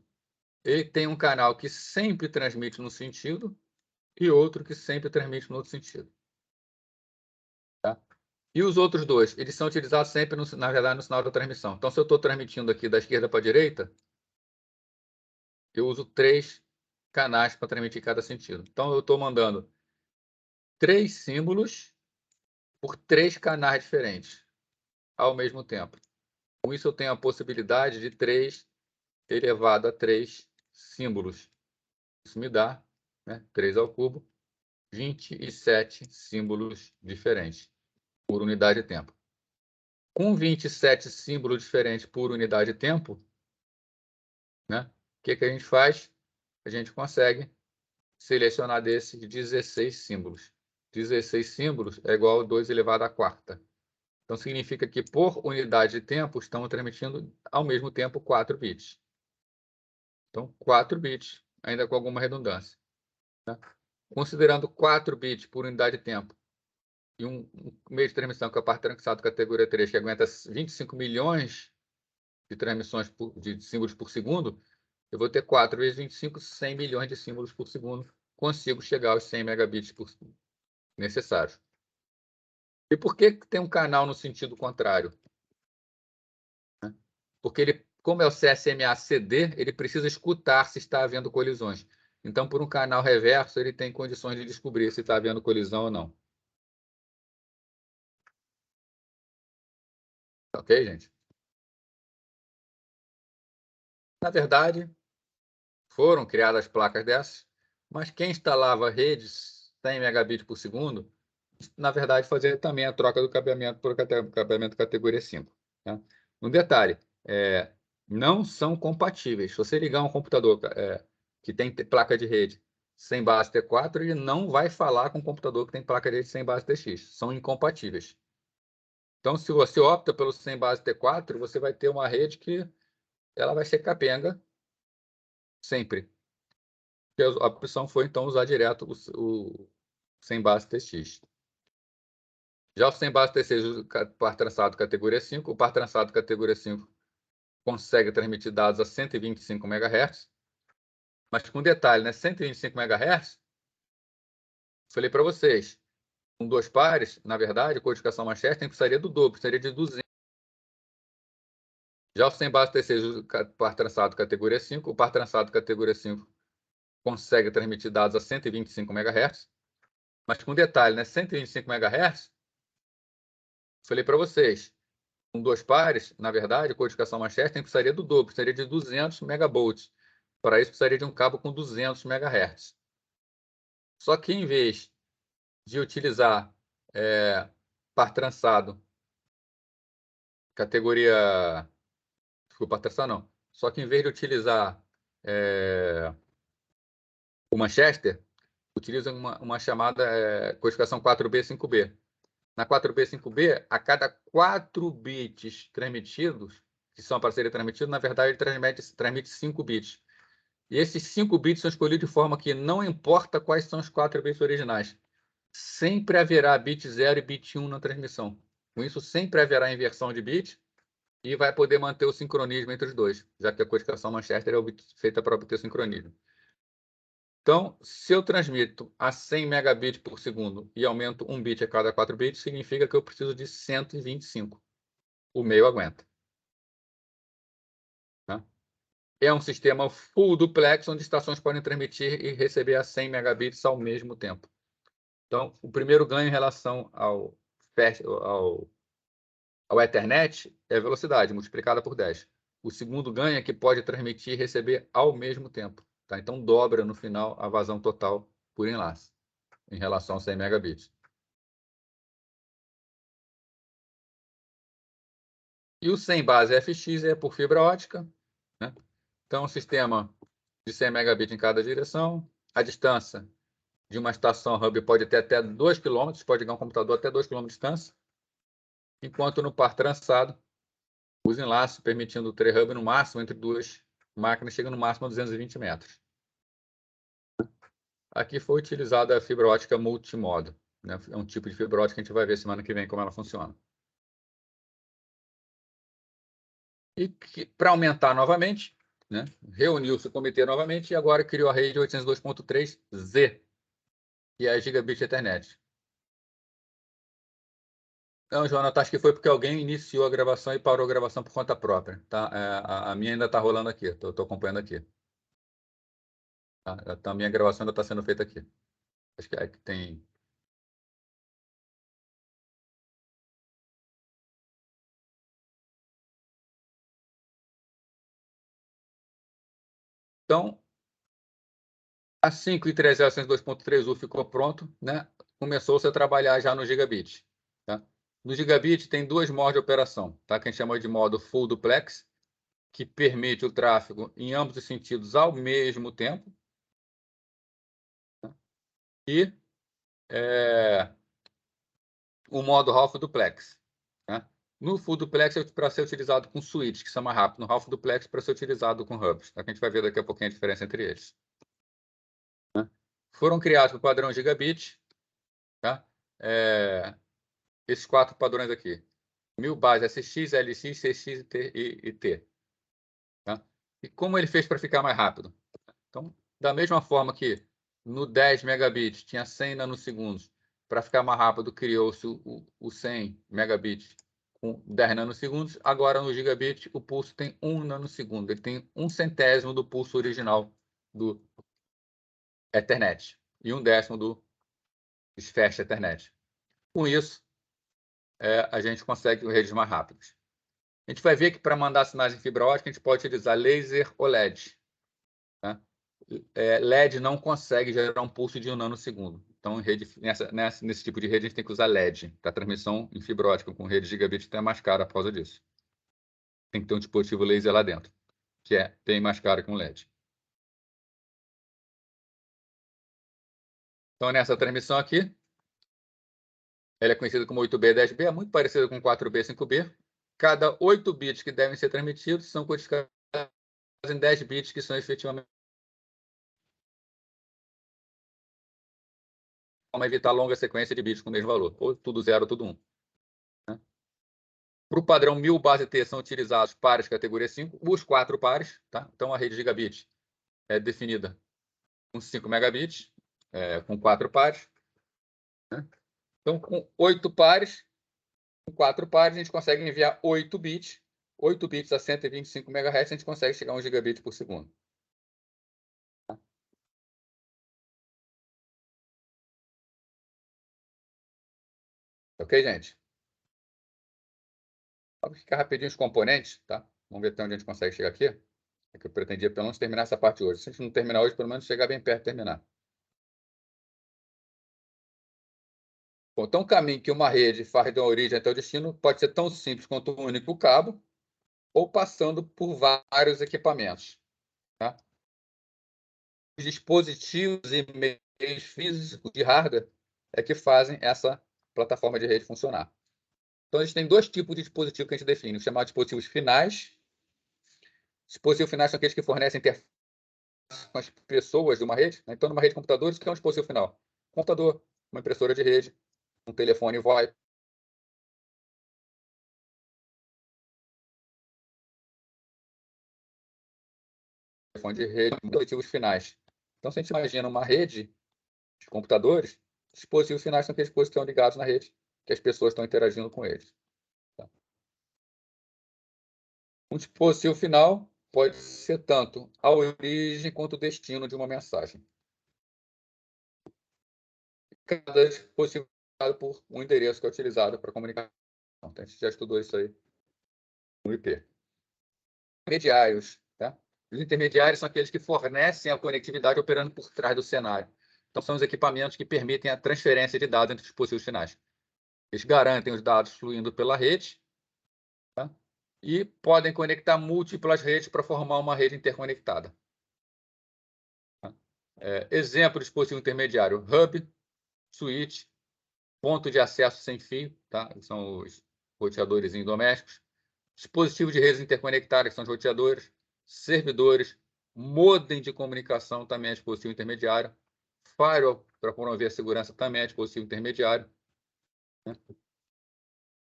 ele tem um canal que sempre transmite num sentido e outro que sempre transmite no outro sentido. Tá? E os outros dois, eles são utilizados sempre, na verdade, no sinal da transmissão. Então, se eu estou transmitindo aqui da esquerda para a direita, eu uso 3 canais para transmitir cada sentido. Então, eu estou mandando 3 símbolos por 3 canais diferentes ao mesmo tempo. Com isso, eu tenho a possibilidade de 3 elevado a 3 símbolos. Isso me dá, né, 3 ao cubo, 27 símbolos diferentes por unidade de tempo. Com 27 símbolos diferentes por unidade de tempo, né, o que a gente faz? A gente consegue selecionar desses 16 símbolos. 16 símbolos é igual a 2 elevado à quarta. Então, significa que, por unidade de tempo, estamos transmitindo, ao mesmo tempo, 4 bits. Então, 4 bits, ainda com alguma redundância. Né? Considerando 4 bits por unidade de tempo e um meio de transmissão que é o par trançado categoria 3, que aguenta 25 milhões de transmissões de símbolos por segundo, eu vou ter 4 vezes 25, 100 milhões de símbolos por segundo. Consigo chegar aos 100 megabits por necessários. E por que tem um canal no sentido contrário? Porque ele, como é o CSMA-CD, ele precisa escutar se está havendo colisões. Então, por um canal reverso, ele tem condições de descobrir se está havendo colisão ou não. Ok, gente? Na verdade, foram criadas placas dessas, mas quem instalava redes 100 megabits por segundo, na verdade, fazia também a troca do cabeamento por cabeamento categoria 5. Tá? Um detalhe, não são compatíveis. Se você ligar um computador que tem placa de rede sem base T4, ele não vai falar com um computador que tem placa de rede sem base TX. São incompatíveis. Então, se você opta pelo sem base T4, você vai ter uma rede que ela vai ser capenga sempre. E a opção foi, então, usar direto o sem base TX. Já o sem base TX, o par trançado categoria 5, o par trançado categoria 5 consegue transmitir dados a 125 MHz, mas com detalhe, né? 125 MHz, falei para vocês, com dois pares, na verdade, codificação Manchester precisaria do dobro, precisaria de 200. Já o sem base TX, o par trançado categoria 5, o par trançado categoria 5 consegue transmitir dados a 125 MHz, mas com detalhe, né? 125 MHz, falei para vocês, com dois pares, na verdade, codificação Manchester precisaria do dobro, precisaria de 200 megavolts. Para isso, precisaria de um cabo com 200 MHz. Só que, em vez de utilizar par trançado, categoria... Desculpa, par trançado não. Só que, em vez de utilizar o Manchester, utiliza uma chamada codificação 4B, 5B. Na 4B, 5B, a cada 4 bits transmitidos, que são para serem transmitidos, na verdade, ele transmite 5 bits. E esses 5 bits são escolhidos de forma que não importa quais são os 4 bits originais. Sempre haverá bit 0 e bit 1 na transmissão. Com isso, sempre haverá inversão de bit e vai poder manter o sincronismo entre os dois, já que a codificação Manchester é feita para obter sincronismo. Então, se eu transmito a 100 megabits por segundo e aumento 1 bit a cada 4 bits, significa que eu preciso de 125. O meio aguenta. Tá? É um sistema full duplex, onde estações podem transmitir e receber a 100 megabits ao mesmo tempo. Então, o primeiro ganho em relação ao Ethernet é a velocidade, multiplicada por 10. O segundo ganho é que pode transmitir e receber ao mesmo tempo. Tá? Então, dobra no final a vazão total por enlace, em relação a 100 megabits. E o sem base FX é por fibra ótica. Né? Então, um sistema de 100 megabits em cada direção. A distância de uma estação hub pode ter até 2 km, pode ligar um computador até 2 km de distância. Enquanto no par trançado, os enlaces permitindo o tree-hub no máximo entre duas máquinas, chega no máximo a 220 metros. Aqui foi utilizada a fibra ótica multimodo. Né? É um tipo de fibra ótica que a gente vai ver semana que vem como ela funciona. E para aumentar novamente, né? Reuniu-se o comitê novamente e agora criou a rede 802.3Z, que é a Gigabit Ethernet. Não, Jonathan, acho que foi porque alguém iniciou a gravação e parou a gravação por conta própria. Tá? A minha ainda está rolando aqui, estou acompanhando aqui. Tá? Então, a minha gravação ainda está sendo feita aqui. Acho que tem... Então, assim que o i3 2.3U ficou pronto, né? Começou-se a trabalhar já no Gigabit. Tá? No Gigabit tem dois modos de operação, tá? Que a gente chama de modo Full Duplex, que permite o tráfego em ambos os sentidos ao mesmo tempo. Tá? E o modo Half Duplex. Tá? No Full Duplex é para ser utilizado com switch, que são mais rápido. No Half Duplex para ser utilizado com hubs. Tá? A gente vai ver daqui a pouquinho a diferença entre eles. Tá? Foram criados o padrão Gigabit. Tá? Esses 4 padrões aqui. 1000 bases SX, LX, CX e T. Tá? E como ele fez para ficar mais rápido? Então, da mesma forma que no 10 megabits tinha 100 nanosegundos, para ficar mais rápido criou-se o 100 megabits com 10 nanosegundos, agora no gigabit o pulso tem 1 nanosegundo, ele tem 1/100º do pulso original do Ethernet e 1/10 do Fast Ethernet. Com isso, a gente consegue redes mais rápidas. A gente vai ver que para mandar sinais em fibra ótica, a gente pode utilizar laser ou LED. Tá? LED não consegue gerar um pulso de 1 nanosegundo. Então, nesse tipo de rede, a gente tem que usar LED. Para transmissão em fibra ótica com rede gigabit, então é mais cara por causa disso. Tem que ter um dispositivo laser lá dentro, que é bem mais caro que um LED. Então, nessa transmissão aqui, ela é conhecida como 8B e 10B, é muito parecida com 4B e 5B. Cada 8 bits que devem ser transmitidos são codificados em 10 bits que são efetivamente para evitar longa sequência de bits com o mesmo valor, ou tudo 0 ou tudo 1. Né? Para o padrão 1000 base T são utilizados pares categoria 5, os 4 pares. Tá? Então, a rede gigabit é definida com 5 megabits, com 4 pares. Né? Então, com 8 pares, com 4 pares, a gente consegue enviar 8 bits. 8 bits a 125 MHz, a gente consegue chegar a 1 gigabit por segundo. Ok, gente? Vamos ficar rapidinho os componentes, tá? Vamos ver até onde a gente consegue chegar aqui. É que eu pretendia pelo menos terminar essa parte hoje. Se a gente não terminar hoje, pelo menos chegar bem perto de terminar. Bom, então, o caminho que uma rede faz de uma origem até o destino pode ser tão simples quanto um único cabo, ou passando por vários equipamentos. Tá? Os dispositivos e meios físicos de hardware é que fazem essa plataforma de rede funcionar. Então, a gente tem dois tipos de dispositivo que a gente define, os chamados dispositivos finais. Dispositivos finais são aqueles que fornecem interface com as pessoas de uma rede. Né? Então, numa rede de computadores, o que é um dispositivo final? Computador, uma impressora de rede, um telefone VoIP. Telefone de rede, dispositivos finais. Então, se a gente imagina uma rede de computadores, dispositivos finais são aqueles dispositivos que estão ligados na rede, que as pessoas estão interagindo com eles. Tá? Um dispositivo final pode ser tanto a origem quanto o destino de uma mensagem. Cada dispositivo é por um endereço que é utilizado para comunicação. Então, a gente já estudou isso aí no IP. Intermediários. Tá? Os intermediários são aqueles que fornecem a conectividade operando por trás do cenário. Então, são os equipamentos que permitem a transferência de dados entre os dispositivos finais. Eles garantem os dados fluindo pela rede, tá? E podem conectar múltiplas redes para formar uma rede interconectada. Tá? Exemplo de dispositivo intermediário: hub, switch, ponto de acesso sem fio, tá? São os roteadores domésticos. Dispositivos de redes interconectadas, que são os roteadores, servidores, modem de comunicação também é dispositivo intermediário, firewall para promover a segurança também é dispositivo intermediário. Né?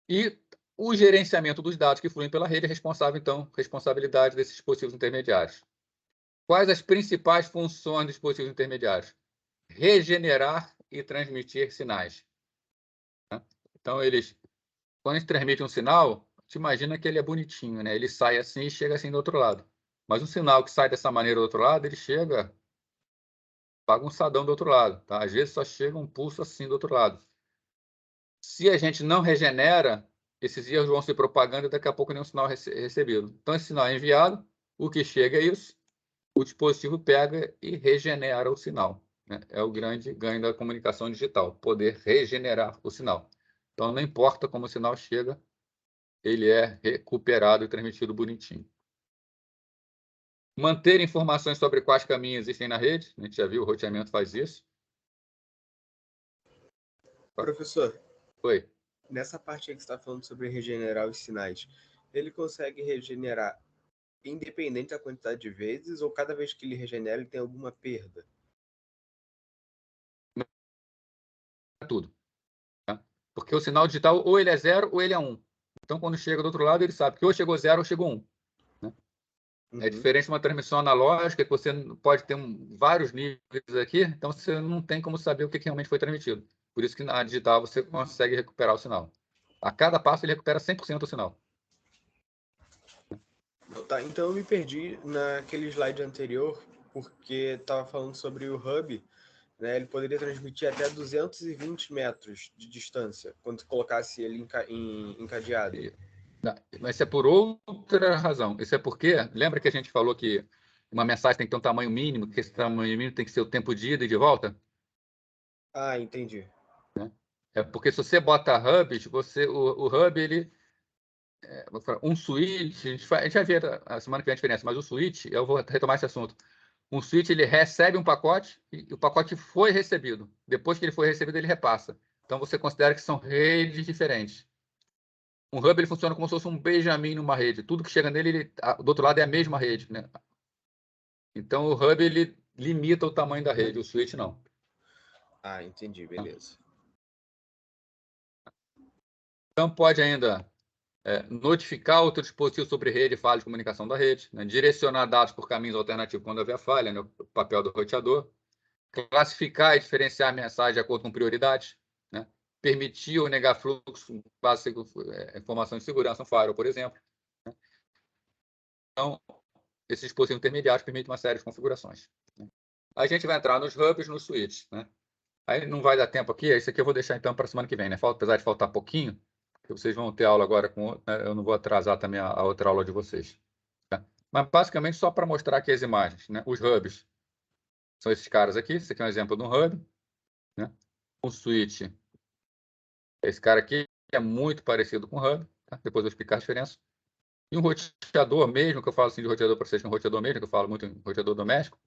E o gerenciamento dos dados que fluem pela rede é responsável, então, responsabilidade desses dispositivos intermediários. Quais as principais funções dos dispositivos intermediários? Regenerar e transmitir sinais. Né? Então, quando a gente transmite um sinal, a gente imagina que ele é bonitinho, né? Ele sai assim e chega assim do outro lado. Mas um sinal que sai dessa maneira do outro lado, ele chega bagunçadão do outro lado. Tá? Às vezes só chega um pulso assim do outro lado. Se a gente não regenera, esses erros vão se propagando e daqui a pouco nenhum sinal é recebido. Então, esse sinal é enviado, o que chega é isso, o dispositivo pega e regenera o sinal. Né? É o grande ganho da comunicação digital, poder regenerar o sinal. Então, não importa como o sinal chega, ele é recuperado e transmitido bonitinho. Manter informações sobre quais caminhos existem na rede. A gente já viu, o roteamento faz isso. Professor, Oi. nessa parte aí que você está falando sobre regenerar os sinais, ele consegue regenerar independente da quantidade de vezes ou cada vez que ele regenera ele tem alguma perda? Tudo. Tá? Porque o sinal digital ou ele é 0 ou ele é 1. Então, quando chega do outro lado, ele sabe que ou chegou 0 ou chegou 1. Né? É diferente de uma transmissão analógica, que você pode ter vários níveis aqui, então você não tem como saber o que realmente foi transmitido. Por isso que na digital você consegue recuperar o sinal. A cada passo ele recupera 100% do sinal. Tá, então eu me perdi naquele slide anterior, porque estava falando sobre o hub, né? Ele poderia transmitir até 220 metros de distância, quando colocasse ele encadeado. Mas isso é por outra razão. Isso é porque, lembra que a gente falou que uma mensagem tem que ter um tamanho mínimo, que esse tamanho mínimo tem que ser o tempo de ida e de volta? Ah, entendi. É porque se você bota hubs, o hub, ele... um switch, a gente vai ver a semana que vem a diferença, mas o switch, eu vou retomar esse assunto. Um switch, ele recebe um pacote e o pacote foi recebido. Depois que ele foi recebido, ele repassa. Então, você considera que são redes diferentes. Um hub, ele funciona como se fosse um Benjamin numa rede. Tudo que chega nele, do outro lado, é a mesma rede, né? Então, o hub, ele limita o tamanho da rede, o switch não. Ah, entendi, beleza. Então, pode ainda notificar outro dispositivo sobre rede e falha de comunicação da rede, né? Direcionar dados por caminhos alternativos quando houver falha, né? O papel do roteador. Classificar e diferenciar mensagens de acordo com prioridade, né? Permitir ou negar fluxo, básico, informação de segurança, um firewall, por exemplo. Né? Então, esses dispositivos intermediários permitem uma série de configurações. Né? A gente vai entrar nos hubs, nos switches. Né? Aí não vai dar tempo aqui, isso aqui eu vou deixar então para a semana que vem, né? Apesar de faltar pouquinho, que vocês vão ter aula agora com, né? Eu não vou atrasar também a outra aula de vocês. Tá? Mas basicamente só para mostrar aqui as imagens, né? Os hubs são esses caras aqui, esse aqui é um exemplo de um hub, né? Um switch, esse cara aqui é muito parecido com o hub, tá? Depois eu vou explicar a diferença. E um roteador mesmo, que eu falo assim de roteador para vocês, que é um roteador mesmo, que eu falo muito em roteador doméstico,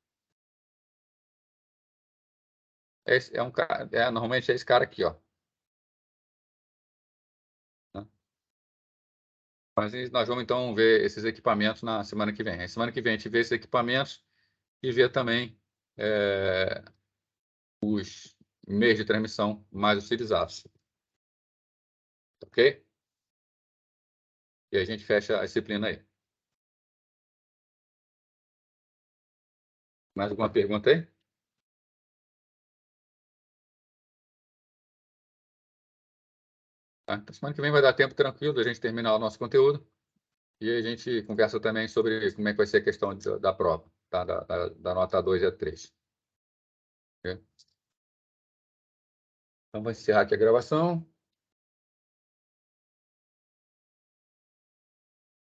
é um cara, normalmente é esse cara aqui, ó. Né? Mas nós vamos então ver esses equipamentos na semana que vem. Na semana que vem a gente vê esses equipamentos e vê também os meios de transmissão mais utilizados. Ok? E a gente fecha a disciplina aí. Mais alguma pergunta aí? Tá? Então, semana que vem vai dar tempo tranquilo da gente terminar o nosso conteúdo. E a gente conversa também sobre como é que vai ser a questão da prova, tá? Da nota 2 e a 3. Okay? Então, vou encerrar aqui a gravação.